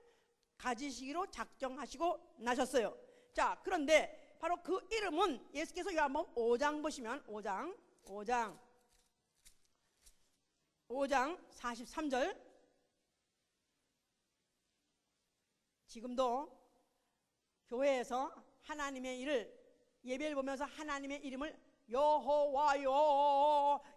Speaker 1: 가지시기로 작정하시고 나셨어요. 자, 그런데 바로 그 이름은 예수께서 요한복음 5장 보시면 5장 43절 지금도 교회에서 하나님의 일을 예배를 보면서 하나님의 이름을 여호와요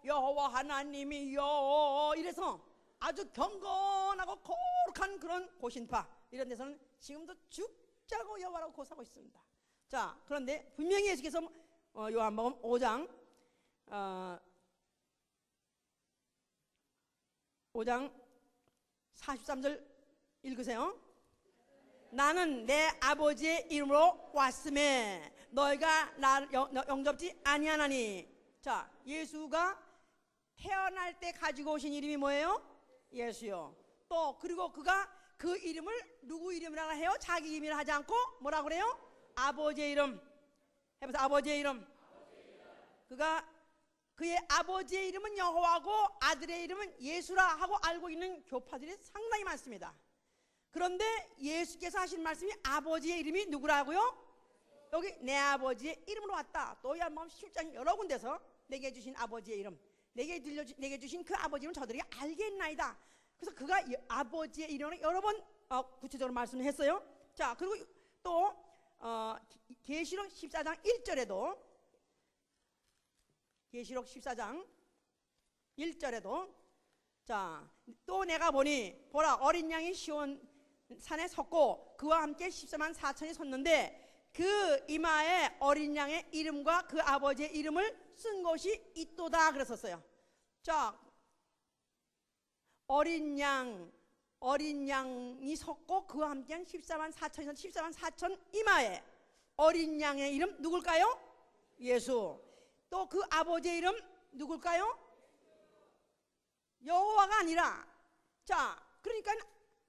Speaker 1: 여호와 하나님이요 이래서 아주 경건하고 거룩한 그런 고신파 이런 데서는 지금도 죽자고 여호와라고 고사하고 있습니다. 자, 그런데 분명히 예수께서 요한복음 5장 43절 읽으세요. 나는 내 아버지의 이름으로 왔음에 너희가 나를 영접지 아니하나니. 자, 예수가 태어날 때 가지고 오신 이름이 뭐예요? 예수요. 또 그리고 그가 그 이름을 누구 이름이라고 해요? 자기 이름이라 하지 않고 뭐라고 그래요? 아버지의 이름. 해보세요. 아버지의 이름. 그의 아버지의 이름은 여호와고 아들의 이름은 예수라 하고 알고 있는 교파들이 상당히 많습니다. 그런데 예수께서 하신 말씀이 아버지의 이름이 누구라고요? 여기 내 아버지의 이름으로 왔다. 또 요한복음 17장 여러 군데서 내게 주신 아버지의 이름, 내게 주신 그 아버지 이름은 저들이 알겠나이다. 그래서 그가 아버지의 이름으로 여러 번 구체적으로 말씀을 했어요. 자, 그리고 또 계시록 14장 1절에도 계시록 14장 1절에도 자, 또 내가 보니 보라 어린 양이 시온 산에 섰고 그와 함께 14만 4천이 섰는데 그 이마에 어린 양의 이름과 그 아버지의 이름을 쓴 것이 있도다 그랬었어요. 자, 어린 양이 섰고 그와 함께한 14만 4천이 섰 14만 4천 이마에 어린 양의 이름 누굴까요? 예수. 또 그 아버지의 이름 누굴까요? 여호와가 아니라. 자, 그러니까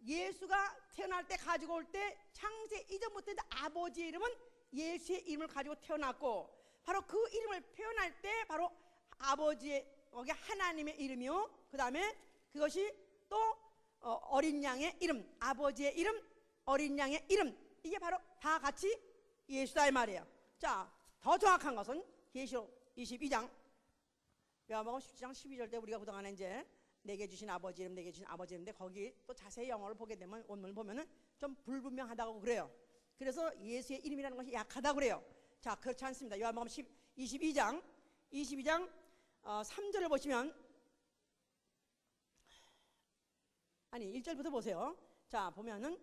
Speaker 1: 예수가 태어날 때 가지고 올 때 창세 이전부터 아버지의 이름은 예수의 이름을 가지고 태어났고, 바로 그 이름을 표현할 때 바로 아버지의 거기 하나님의 이름이요, 그 다음에 그것이 또 어린 양의 이름, 아버지의 이름, 어린 양의 이름, 이게 바로 다 같이 예수다 이 말이에요. 자, 더 정확한 것은 계시록 22장 요한복음 17장 12절 때 우리가 그동안에 이제 내게 주신 아버지 이름, 내게 주신 아버지 이름인데 거기 또 자세히 영어를 보게 되면 원문을 보면은 좀 불분명하다고 그래요. 그래서 예수의 이름이라는 것이 약하다고 그래요. 자, 그렇지 않습니다. 요한복음 22장 3절을 보시면, 아니 1절부터 보세요. 자, 보면은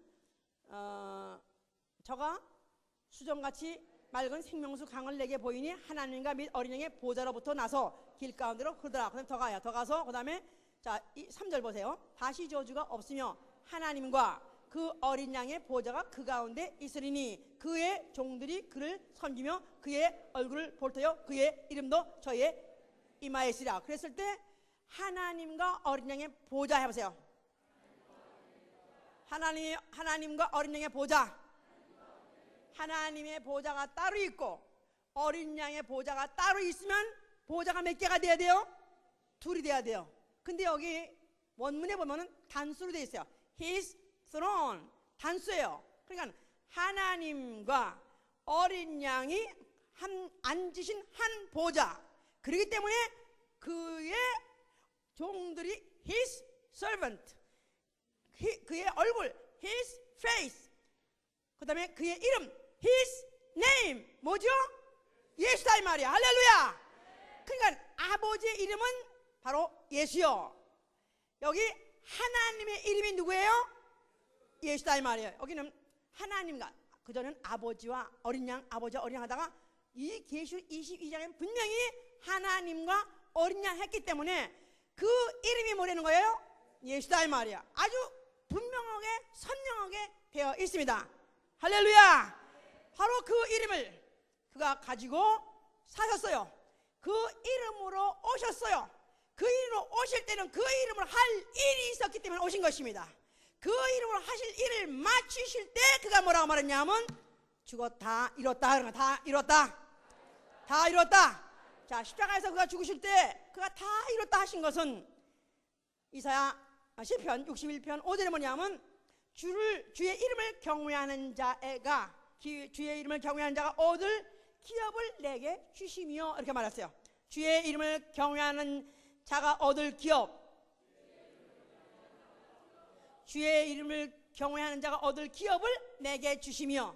Speaker 1: 저가 수정같이 맑은 생명수 강을 내게 보이니 하나님과 및 어린 양의 보좌로부터 나서 길 가운데로 흐르더라. 그다음 더 가요. 더 가서 그다음에 자, 3절 보세요. 다시 저주가 없으며 하나님과 그 어린 양의 보좌가 그 가운데 있으리니 그의 종들이 그를 섬기며 그의 얼굴을 볼 터요 그의 이름도 저의 이마에 있으리라. 그랬을 때 하나님과 어린 양의 보좌 해보세요. 하나님과 어린 양의 보좌, 하나님의 보좌가 따로 있고 어린 양의 보좌가 따로 있으면 보좌가 몇 개가 돼야 돼요? 둘이 돼야 돼요. 근데 여기 원문에 보면은 단수로 되어 있어요. His throne, 단수예요. 그러니까 하나님과 어린 양이 앉으신 한 보좌, 그렇기 때문에 그의 종들이 His servant, 그의 얼굴, His face, 그 다음에 그의 이름, His name, 뭐죠? 예수다 이 말이야. 할렐루야. 그러니까 아버지의 이름은 바로 예수요. 여기 하나님의 이름이 누구예요? 예수다 이 말이에요. 여기는 하나님과, 그전엔 아버지와 어린 양, 아버지와 어린 양 하다가 이 계시록 22장에 분명히 하나님과 어린 양 했기 때문에 그 이름이 뭐라는 거예요? 예수다 이 말이야. 아주 분명하게 선명하게 되어 있습니다. 할렐루야. 바로 그 이름을 그가 가지고 사셨어요. 그 이름으로 오셨어요. 그 이름으로 오실 때는 그 이름으로 할 일이 있었기 때문에 오신 것입니다. 그 이름으로 하실 일을 마치실 때 그가 뭐라고 말했냐면 죽었다, 이뤘다, 그런 거 다 이뤘다, 다 이뤘다. 자, 십자가에서 그가 죽으실 때 그가 다 이뤘다 하신 것은 이사야 시편 61편 5절에 뭐냐면 주의 이름을 경외하는 자가, 주의 이름을 경외하는 자가 얻을 기업을 내게 주시며, 이렇게 말했어요. 주의 이름을 경외하는 자가 얻을 기업, 주의 이름을 경외하는 자가 얻을 기업을 내게 주시며,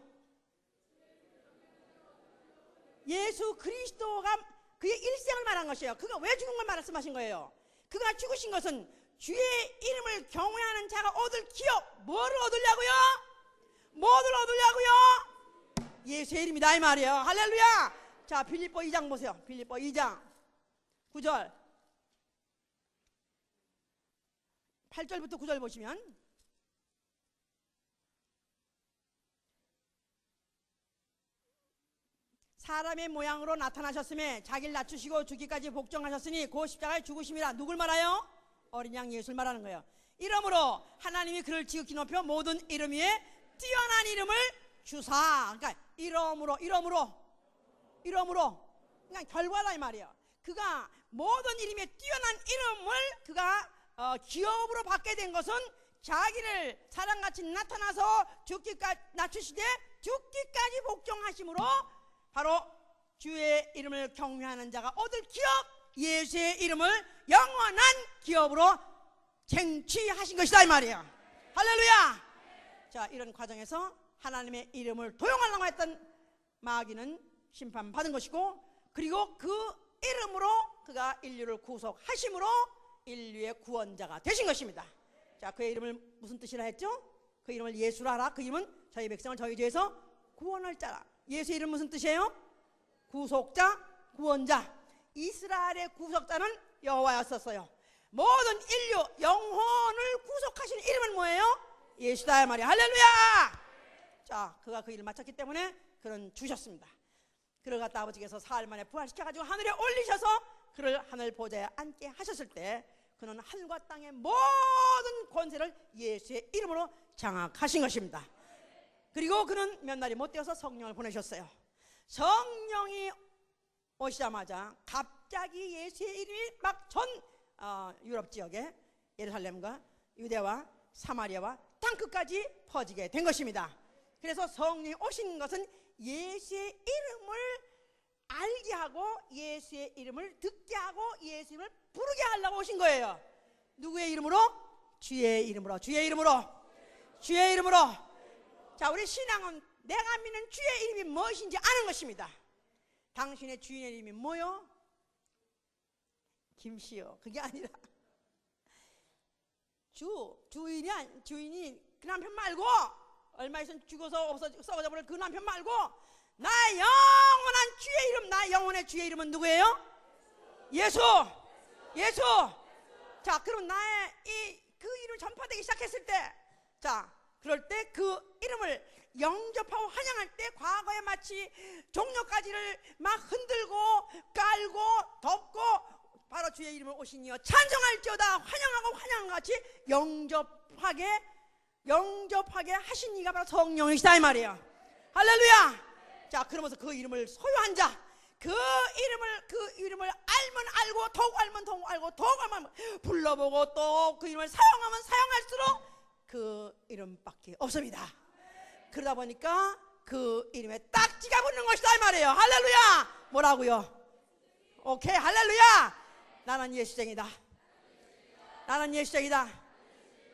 Speaker 1: 예수 그리스도가 그의 일생을 말한 것이에요. 그가 왜 죽은 걸 말씀하신 거예요? 그가 죽으신 것은 주의 이름을 경외하는 자가 얻을 기업, 뭐를 얻으려고요? 뭐를 얻으려고요? 예수의 이름이다 이 말이에요. 할렐루야. 자, 빌립보 2장 보세요. 빌립보 2장 9절 8절부터 9절 보시면, 사람의 모양으로 나타나셨음에 자기를 낮추시고 죽기까지 복종하셨으니 그 십자가에 죽으심이라. 누굴 말하요? 어린 양 예수를 말하는 거예요. 이러므로 하나님이 그를 지극히 높여 모든 이름 위에 뛰어난 이름을 주사. 그러니까 이러므로 그러니까 결과다 이 말이에요. 그가 모든 이름에 뛰어난 이름을 그가 기업으로 받게 된 것은 자기를 사람같이 나타나서 죽기까지 낮추시되 죽기까지 복종하심으로 바로 주의 이름을 경외하는 자가 얻을 기업, 예수의 이름을 영원한 기업으로 쟁취하신 것이다 이 말이에요. 할렐루야. 자, 이런 과정에서 하나님의 이름을 도용하려고 했던 마귀는 심판받은 것이고, 그리고 그 이름으로 그가 인류를 구속하심으로 인류의 구원자가 되신 것입니다. 자, 그의 이름을 무슨 뜻이라 했죠? 그 이름을 예수라 하라. 그 이름은 저희 백성을 저희 죄에서 구원할 자라. 예수의 이름 무슨 뜻이에요? 구속자, 구원자. 이스라엘의 구속자는 여호와였었어요. 모든 인류 영혼을 구속하신 이름은 뭐예요? 예수다 말이야. 할렐루야. 자, 그가 그 일을 마쳤기 때문에 그는 주셨습니다. 그를 갖다 아버지께서 사흘 만에 부활시켜가지고 하늘에 올리셔서 그를 하늘 보좌에 앉게 하셨을 때 그는 하늘과 땅의 모든 모든 권세를 예수의 이름으로 장악하신 것입니다. 그리고 그는 몇 날이 못 되어서 성령을 보내셨어요. 성령이 오시자마자 갑자기 예수의 이름이 막 전 유럽 지역에 예루살렘과 유대와 사마리아와 땅끝까지 퍼지게 된 것입니다. 그래서 성령이 오신 것은 예수의 이름을 알게 하고 예수의 이름을 듣게 하고 예수의 이름을 부르게 하려고 오신 거예요. 누구의 이름으로? 주의 이름으로. 주의 이름으로. 주의 이름으로. 자, 우리 신앙은 내가 믿는 주의 이름이 무엇인지 아는 것입니다. 당신의 주인의 이름이 뭐요? 김씨요. 그게 아니라 주인이 그 남편 말고 얼마 있으면 죽어서 없어 썩어져 버릴 그 남편 말고 나의 영원한 주의 이름, 나의 영원의 주의 이름은 누구예요? 예수. 예수. 자, 그럼 나의 그 이름이 전파되기 시작했을 때, 자, 그럴 때 그 이름을 영접하고 환영할 때 과거에 마치 종려가지를 막 흔들고 깔고 덮고 바로 주의 이름을 오시니여 찬송할지어다 환영하고 환영한 같이 영접하게 하신 이가 바로 성령이시다 이 말이에요. 할렐루야. 자, 그러면서 그 이름을 소유한 자, 그 이름을 알면 알고 더욱 알면 더욱 알고 더욱 알면 불러보고 또 그 이름을 사용하면 사용할수록 그 이름밖에 없습니다. 그러다 보니까 그 이름에 딱지가 붙는 것이다 이 말이에요. 할렐루야. 뭐라고요? 오케이, 할렐루야. 나는 예수쟁이다. 나는 예수쟁이다.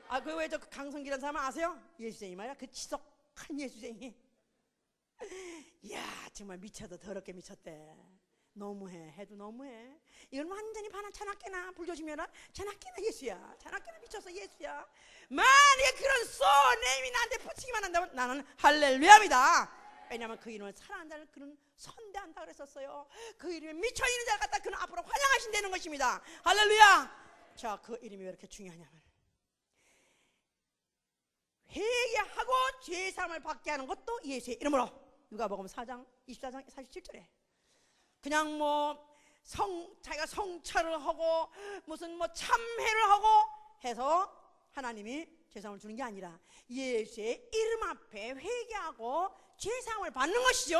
Speaker 1: 아, 그 왜 저 강성기라는 사람 아세요? 예수쟁이 말이야. 그 지독한 예수쟁이. 이야, 정말 미쳐도 더럽게 미쳤대. 너무해. 해도 너무해. 이건 완전히 자나깨나 불조심해라. 자나깨나 예수야. 자나깨나 미쳐서 예수야. 만약에 그런 쏘네임이 나한테 붙이기만 한다면 나는 할렐루야입니다. 왜냐하면 그 이름을 사랑한다는 그런 선대한다 그랬었어요. 그 이름에 미쳐있는 자를 갖다 그는 앞으로 환영하신다는 것입니다. 할렐루야. 자, 그 이름이 왜 이렇게 중요하냐면 회개하고 죄사함을 받게 하는 것도 예수의 이름으로. 누가복음 4장 24장 47절에 그냥 자기가 성찰을 하고 무슨 참회를 하고 해서 하나님이 죄사함을 주는 게 아니라 예수의 이름 앞에 회개하고 죄사함을 받는 것이죠.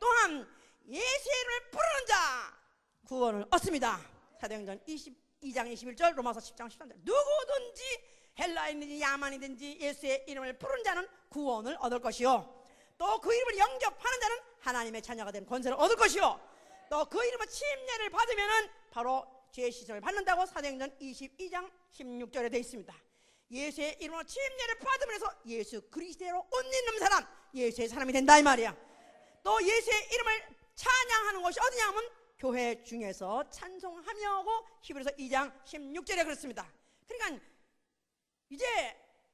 Speaker 1: 또한 예수의 이름을 부르는 자 구원을 얻습니다. 사도행전 22장 21절, 로마서 10장 13절. 누구든지 헬라인이든지 야만이든지 예수의 이름을 부르는 자는 구원을 얻을 것이요, 또 그 이름을 영접하는 자는 하나님의 자녀가 된 권세를 얻을 것이요, 또 그 이름을 침례를 받으면은 바로 죄 씻음을 받는다고 사도행전 22장 16절에 되어 있습니다. 예수의 이름으로 침례를 받으면서 예수 그리스도로 옷 입는 사람, 예수의 사람이 된다 이 말이야. 또 예수의 이름을 찬양하는 것이 어디냐면 교회 중에서 찬송하며 하고 히브리서 2장 16절에 그렇습니다. 그러니까 이제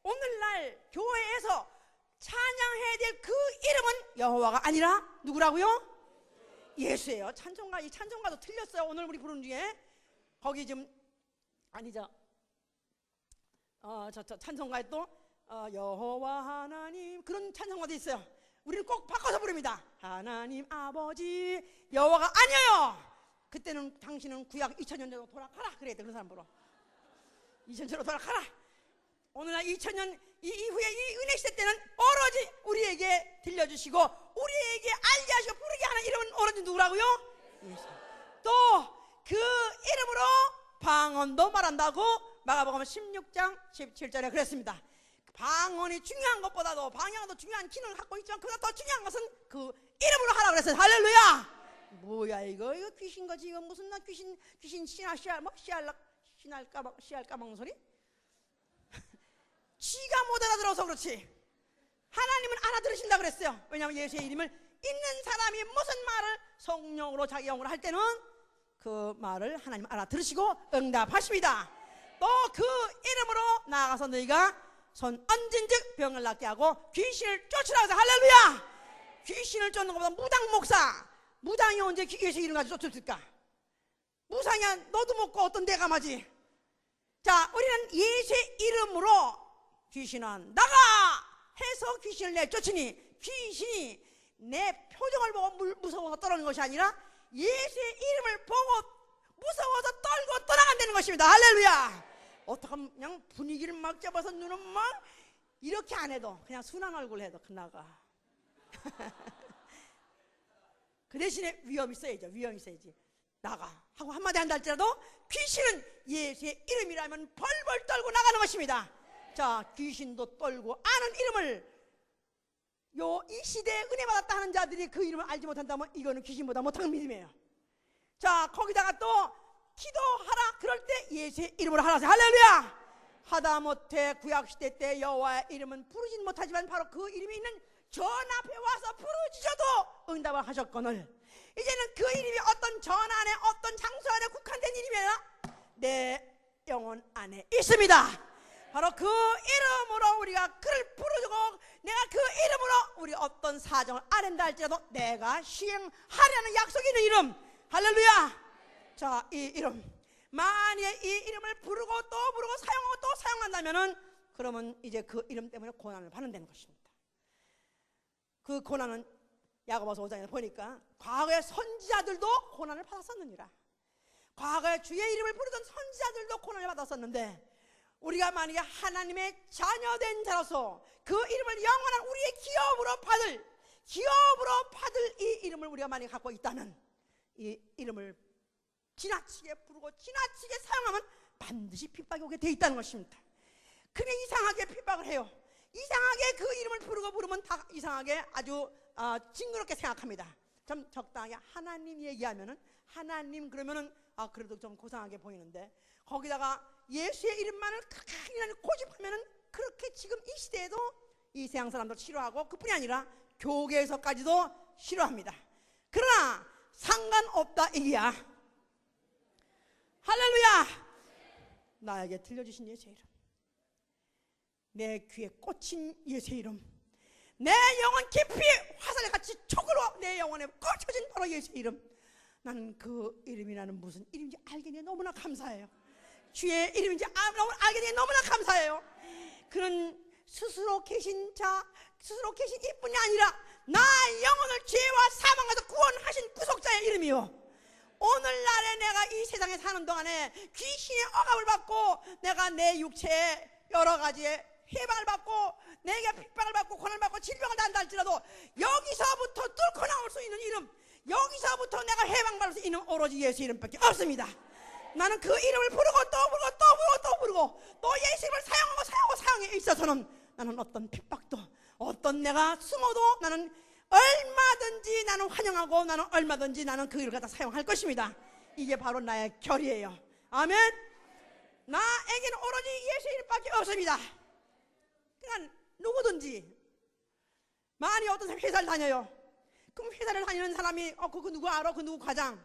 Speaker 1: 오늘날 교회에서 찬양해야 될 그 이름은 여호와가 아니라 누구라고요? 예수예요. 이 찬송가도 틀렸어요. 오늘 우리 부르는 중에 거기 좀 아니죠. 저 찬송가에 또 여호와 하나님 그런 찬송가도 있어요. 우리는 꼭 바꿔서 부릅니다. 하나님 아버지 여호와가 아니에요. 그때는 당신은 구약 2000년 전으로 돌아가라 그래야 돼. 그런 사람 보러 2000년 전으로 돌아가라. 오늘날 2000년 이후에 이 은혜 시대 때는 오로지 우리에게 들려주시고 우리에게 알게 하시고 부르게 하는 이름은 오로지 누구라고요? 예수. 또 그 이름으로 방언도 말한다고 마가복음 16장 17절에 그랬습니다. 방언이 중요한 것보다도 방언도 중요한 기능을 갖고 있지만 그보다 더 중요한 것은 그 이름으로 하라고 그랬어요. 할렐루야. 뭐야 이거 귀신거지. 이거 무슨 나 귀신 씨알 까먹는 소리? 지가 못 알아들어서 그렇지 하나님은 알아들으신다 그랬어요. 왜냐하면 예수의 이름을 있는 사람이 무슨 말을 성령으로 자기 영으로 할 때는 그 말을 하나님 알아들으시고 응답하십니다. 또 그 이름으로 나아가서 너희가 손 얹은 즉 병을 낫게 하고 귀신을 쫓으라 해서 할렐루야. 귀신을 쫓는 것보다 무당 목사, 무당이 언제 예수의 이름 가지고 쫓을까? 무상이야. 너도 먹고 어떤 데가 마지. 자, 우리는 예수의 이름으로 귀신은 나가 해서 귀신을 내쫓으니 귀신이 내 표정을 보고 무서워서 떠나는 것이 아니라 예수의 이름을 보고 무서워서 떨고 떠나간다는 것입니다. 할렐루야. 어떡하면 그냥 분위기를 막 잡아서 눈은 막 이렇게 안 해도 그냥 순한 얼굴 해도 나가. 그 대신에 위험이 있어야죠. 위험이 있어야지. 나가 하고 한마디 한다 할지라도 귀신은 예수의 이름이라면 벌벌 떨고 나가는 것입니다. 자, 귀신도 떨고 아는 이름을 이 시대에 은혜 받았다 하는 자들이 그 이름을 알지 못한다면 이거는 귀신보다 못한 믿음이에요. 자, 거기다가 또 기도하라 그럴 때 예수의 이름으로 하라세요. 할렐루야. 하다못해 구약시대 때 여호와의 이름은 부르진 못하지만 바로 그 이름이 있는 전 앞에 와서 부르짖어도 응답을 하셨거늘 이제는 그 이름이 어떤 전 안에 어떤 장소 안에 국한된 이름이 아니라 내 영혼 안에 있습니다. 바로 그 이름으로 우리가 그를 부르고 내가 그 이름으로 우리 어떤 사정을 아랜다 할지라도 내가 시행하려는 약속이 있는 이름. 할렐루야. 자, 이 이름 만약에 이 이름을 부르고 또 부르고 사용하고 또 사용한다면은 그러면 이제 그 이름 때문에 고난을 받는다는 것입니다. 그 고난은 야고보서 5장에 보니까 과거의 선지자들도 고난을 받았었느니라. 과거에 주의 이름을 부르던 선지자들도 고난을 받았었는데 우리가 만약에 하나님의 자녀된 자로서 그 이름을 영원한 우리의 기업으로 받을 이 이름을 우리가 만약에 갖고 있다면 이 이름을 지나치게 부르고 지나치게 사용하면 반드시 핍박이 오게 돼 있다는 것입니다. 그냥 이상하게 핍박을 해요. 이상하게 그 이름을 부르면 다 이상하게 아주 징그럽게 생각합니다. 좀 적당하게 하나님 얘기하면은 하나님 그러면은 그래도 좀 고상하게 보이는데 거기다가 예수의 이름만을 극한이나 고집하면은 그렇게 지금 이 시대에도 이 세상 사람들 싫어하고 그뿐이 아니라 교계에서까지도 싫어합니다. 그러나 상관없다 이기야. 할렐루야. 나에게 들려주신 예수의 이름, 내 귀에 꽂힌 예수의 이름, 내 영혼 깊이 화살같이 촉으로 내 영혼에 꽂혀진 바로 예수의 이름. 나는 그 이름이라는 무슨 이름인지 알게 되니 너무나 감사해요. 주의 이름인지 알게 되니 너무나 감사해요. 그는 스스로 계신 자, 스스로 계신 이뿐이 아니라 나 영혼을 죄와 사망에서 구원하신 구속자의 이름이요. 오늘날에 내가 이 세상에 사는 동안에 귀신의 억압을 받고 내가 내 육체에 여러 가지의 해방을 받고 내게 핍박을 받고 고난을 받고 질병을 당한다 할지라도 여기서부터 뚫고 나올 수 있는 이름, 여기서부터 내가 해방받을 수 있는 오로지 예수 이름밖에 없습니다. 나는 그 이름을 부르고 또 부르고 또 예수 이름을 사용하고 사용에 있어서는 나는 어떤 핍박도 어떤 내가 숨어도 나는 얼마든지 나는 환영하고 나는 얼마든지 나는 그 이름을 갖다 사용할 것입니다. 이게 바로 나의 결의예요. 아멘. 나에게는 오로지 예수 이름밖에 없습니다. 그러니까 누구든지 만약에 어떤 사람이 회사를 다녀요. 그럼 회사를 다니는 사람이 그 누구 알아? 그 누구 과장?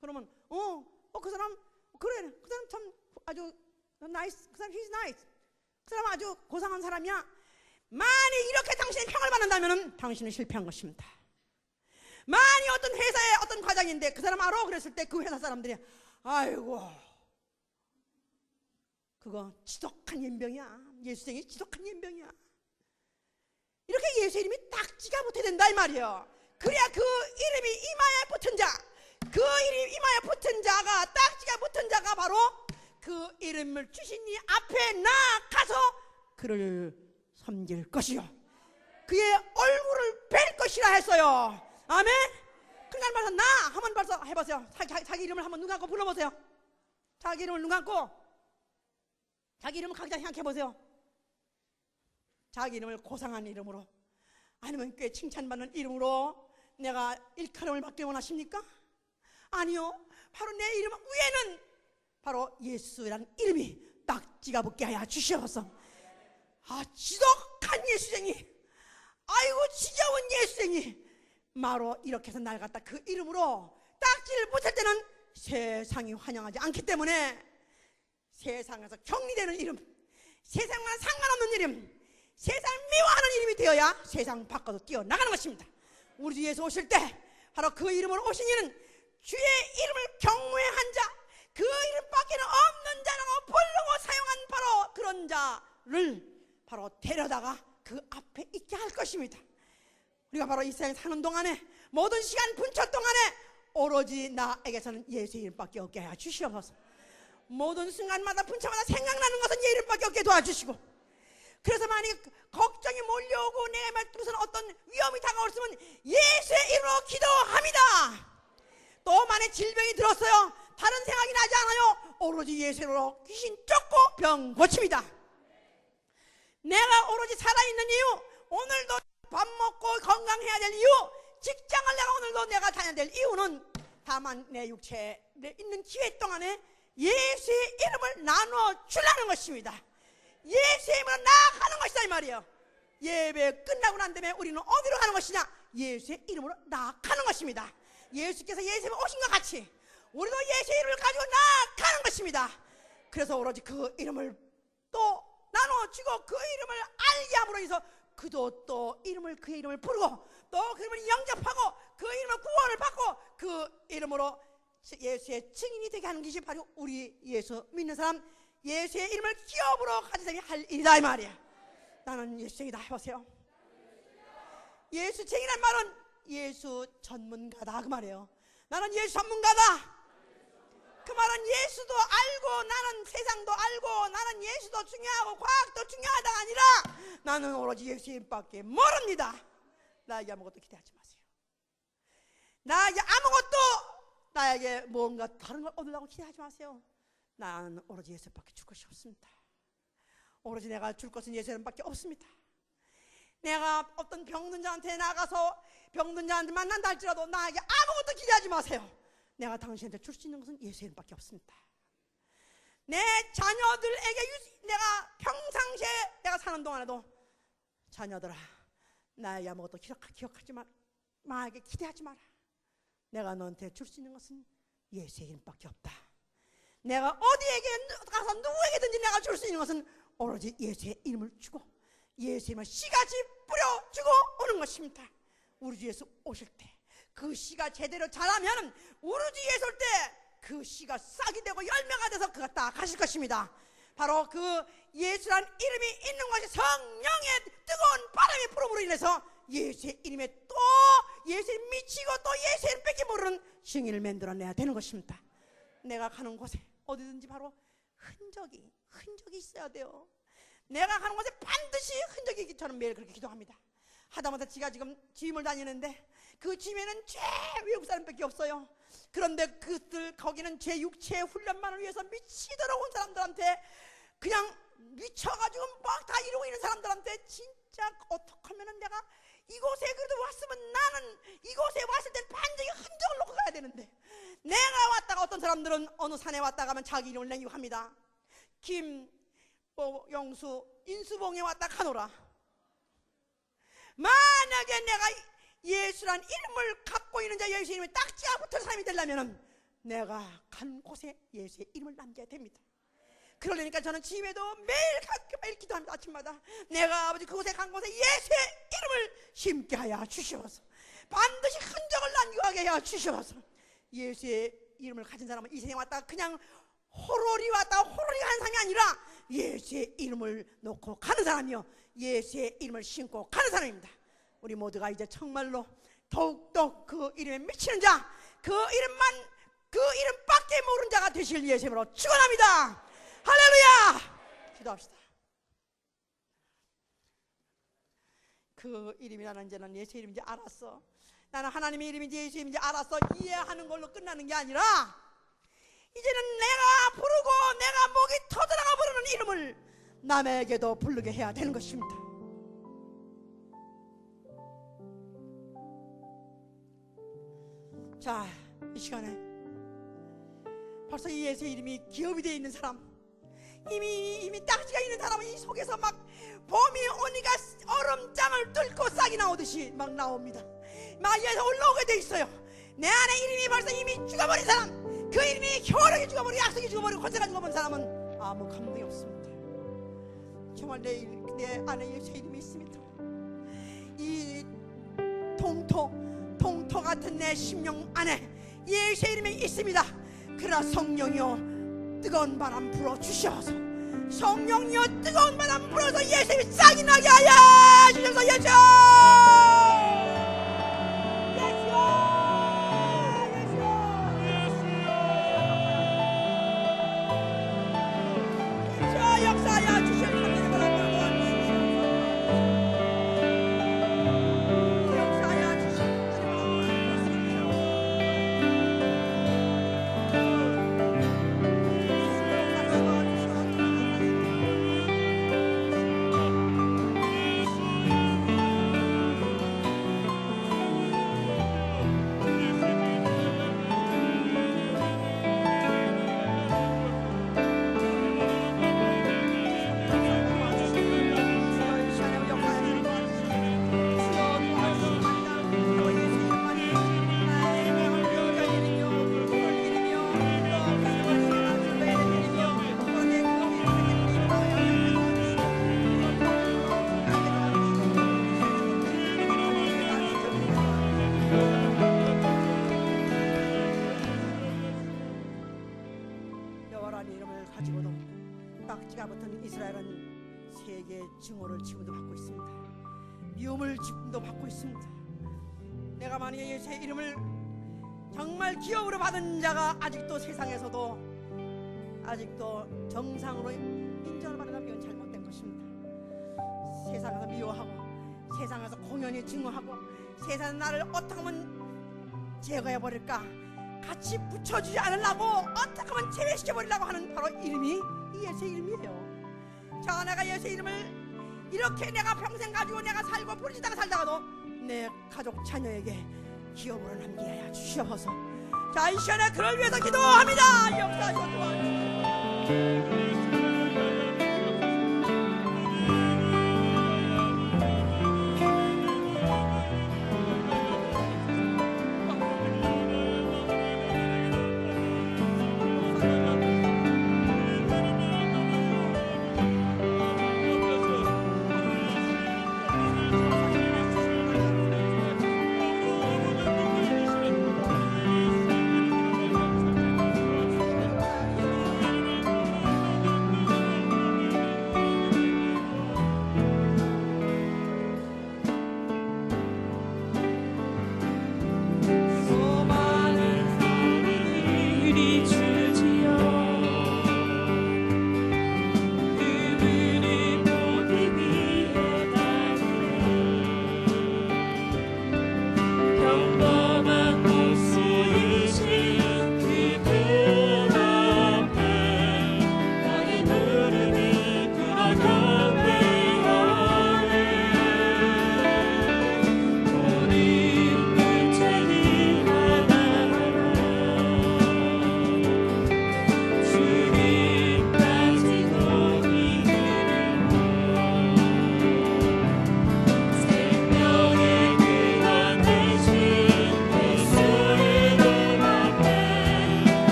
Speaker 1: 그러면 그 사람 그래, 그 사람 참 아주 나이스, 그 사람 he's nice, 그 사람 아주 고상한 사람이야. 만약 이렇게 당신이 평을 받는다면 당신은 실패한 것입니다. 만약 어떤 회사의 어떤 과장인데 그 사람 알아? 그랬을 때 그 회사 사람들이 아이고 그거 지독한 연병이야. 예수생이 지독한 연병이야. 이렇게 예수 이름이 딱지가 붙어야 된다 이 말이에요. 그래야 그 이름이 이마에 붙은 자, 그 이름 이마에 붙은 자가 딱지가 붙은 자가 바로 그 이름을 주신 이 앞에 나가서 그를 섬길 것이요 그의 얼굴을 뵐 것이라 했어요. 아멘. 그날 말해서 나 한번 벌써 해보세요. 자기 이름을 한번 눈 감고 불러보세요. 자기 이름을 눈 감고 자기 이름을 각자 생각해보세요. 자기 이름을 고상한 이름으로 아니면 꽤 칭찬받는 이름으로 내가 일컬음을 받기 원하십니까? 아니요. 바로 내 이름 위에는 바로 예수라는 이름이 딱지가 붙게 하여 주시옵소서. 지독한 예수쟁이, 아이고 지겨운 예수쟁이, 바로 이렇게 해서 날 갖다 그 이름으로 딱지를 붙일 때는 세상이 환영하지 않기 때문에 세상에서 격리되는 이름, 세상과 상관없는 이름, 세상을 미워하는 이름이 되어야 세상 밖으로 뛰어나가는 것입니다. 우리 주 예수 오실 때 바로 그 이름으로 오신 이는 주의 이름을 경외한 자, 그 이름밖에는 없는 자라고 부르고 사용한 바로 그런 자를 바로 데려다가 그 앞에 있게 할 것입니다. 우리가 바로 이 세상에 사는 동안에 모든 시간 분초 동안에 오로지 나에게서는 예수의 이름밖에 없게 하여 주시옵소서. 모든 순간마다 분차마다 생각나는 것은 예 이름밖에 없게 도와주시고, 그래서 만약 걱정이 몰려오고 내 무슨 어떤 위험이 다가올으면 예수의 이름으로 기도합니다. 또 만약 질병이 들었어요, 다른 생각이 나지 않아요. 오로지 예수의 이름으로 귀신 쫓고 병 고칩니다. 내가 오로지 살아있는 이유, 오늘도 밥 먹고 건강해야 될 이유, 직장을 내가 오늘도 내가 다녀야 될 이유는 다만 내 육체에 있는 기회 동안에 예수의 이름을 나누어 주려는 것입니다. 예수의 이름으로 나아가는 것이다 이 말이에요. 예배 끝나고 난 다음에 우리는 어디로 가는 것이냐? 예수의 이름으로 나아가는 것입니다. 예수께서 예수님에 오신 것 같이 우리도 예수의 이름을 가지고 나아가는 것입니다. 그래서 오로지 그 이름을 또 나눠주고 그 이름을 알게 함으로 해서 그도 또 그의 이름을 부르고 또 그 이름을 영접하고 그 이름으로 구원을 받고 그 이름으로 예수의 증인이 되게 하는 것이 바로 우리 예수 믿는 사람, 예수의 이름을 기업으로 가진 사람이 할 일이다 이 말이야. 나는 예수쟁이다 해보세요. 예수쟁이란 말은 예수 전문가다 그 말이에요. 나는 예수 전문가다. 그 말은 예수도 알고 나는 세상도 알고 나는 예수도 중요하고 과학도 중요하다가 아니라 나는 오로지 예수님밖에 모릅니다. 나에게 아무것도 기대하지 마세요. 나에게 아무것도, 나에게 뭔가 다른 걸 얻으려고 기대하지 마세요. 나는 오로지 예수밖에 줄 것이 없습니다. 오로지 내가 줄 것은 예수님밖에 없습니다. 내가 어떤 병든 자한테 나가서 병든 자한테 만난다 할지라도 나에게 아무것도 기대하지 마세요. 내가 당신한테 줄 수 있는 것은 예수의 이름밖에 없습니다. 내 자녀들에게 내가 평상시에 내가 사는 동안에도 자녀들아, 나에게 아무것도 기억하지 마라. 나에게 기대하지 마라. 내가 너한테 줄 수 있는 것은 예수의 이름밖에 없다. 내가 어디에게 가서 누구에게든지 내가 줄 수 있는 것은 오로지 예수의 이름을 주고 예수의 이름을 씨같이 뿌려주고 오는 것입니다. 우리 주 예수 오실 때 그 씨가 제대로 자라면 우리 주 예수 올 때 그 씨가 싹이 되고 열매가 돼서 그가 딱 가실 것입니다. 바로 그 예수란 이름이 있는 것이 성령의 뜨거운 바람의 불음으로 인해서 예수의 이름에 또 예수를 미치고 또 예수의 이름 뺏기 모르는 증인을 만들어내야 되는 것입니다. 내가 가는 곳에 어디든지 바로 흔적이 있어야 돼요. 내가 가는 곳에 반드시 흔적이 있기, 저는 매일 그렇게 기도합니다. 하다못해 제가 지금 짐을 다니는데 그 짐에는 제 외국 사람밖에 없어요. 그런데 그들 거기는 제 육체의 훈련만을 위해서 미치도록 온 사람들한테 그냥 미쳐가지고 막 다 이루고 있는 사람들한테 진짜 어떻게 하면은 내가 이곳에 그래도 왔으면 나는 이곳에 왔을 땐 반드시 흔적을 놓고 가야 되는데, 내가 왔다가 어떤 사람들은 어느 산에 왔다가 하면 자기 이름을 내기고 합니다. 영수 인수봉에 왔다 가노라. 만약에 내가 예수란 이름을 갖고 있는 자, 예수의 이름에 딱지가 붙은 사람이 되려면 내가 간 곳에 예수의 이름을 남겨야 됩니다. 그러려니까 저는 집에도 매일 기도합니다. 아침마다 내가 아버지 그곳에 간 곳에 예수의 이름을 심게 하여 주시옵소서. 반드시 흔적을 남기고 하게 하여 주시옵소서. 예수의 이름을 가진 사람은 이 세상에 왔다가 그냥 호로리 왔다가 호로리 가는 사람이 아니라 예수의 이름을 놓고 가는 사람이요, 예수의 이름을 신고 가는 사람입니다. 우리 모두가 이제 정말로 더욱더 그 이름에 미치는 자, 그 이름밖에 모르는 자가 되실 예수의 이름으로 축원합니다. 할렐루야. 기도합시다. 그 이름이 나는 이제는 예수의 이름인지 알았어. 나는 하나님의 이름인지 예수의 이름인지 알았어. 이해하는 걸로 끝나는 게 아니라 이제는 내가 부르고 내가 목이 터져나가 부르는 이름을 남에게도 부르게 해야 되는 것입니다. 자, 이 시간에 벌써 이 예수의 이름이 기업이 되어 있는 사람, 이미 딱지가 있는 사람은 이 속에서 막 봄이 오니까 얼음장을 뚫고 싹이 나오듯이 막 나옵니다. 막 이에서 올라오게 돼 있어요. 내 안에 이름이 벌써 이미 죽어버린 사람, 그 이름이 효력이 죽어버리고 약속이 죽어버리고 권세가 죽어버린 사람은 아무 감동이 없습니다. 정말 내 안에 예수의 이름이 있습니다. 이 동토 같은 내 심령 안에 예수의 이름이 있습니다. 그러나 성령이여 뜨거운 바람 불어 주셔서, 성령이여 뜨거운 바람 불어서 예수의 이름이 싹이 나게 하여 주셔서 예수! 이스라엘은 세계 증오를 지금도 받고 있습니다. 미움을 지금도 받고 있습니다. 내가 만약에 예수의 이름을 정말 기업으로 받은 자가 아직도 세상에서도 아직도 정상으로 인정을 받는다면 이건 잘못된 것입니다. 세상에서 미워하고 세상에서 공연히 증오하고 세상에 나를 어떻게 하면 제거해버릴까, 같이 붙여주지 않으려고 어떻게 하면 제외시켜버리려고 하는 바로 이름이 이 예수의 이름이에요. 자, 내가 예수의 이름을 이렇게 내가 평생 가지고 내가 살고 부르짖다가 살다가도 내 가족 자녀에게 기업으로 남기게 하여 주시옵소서. 자, 이 시간에 그를 위해서 기도합니다. 역사하시고 도와주시옵소서.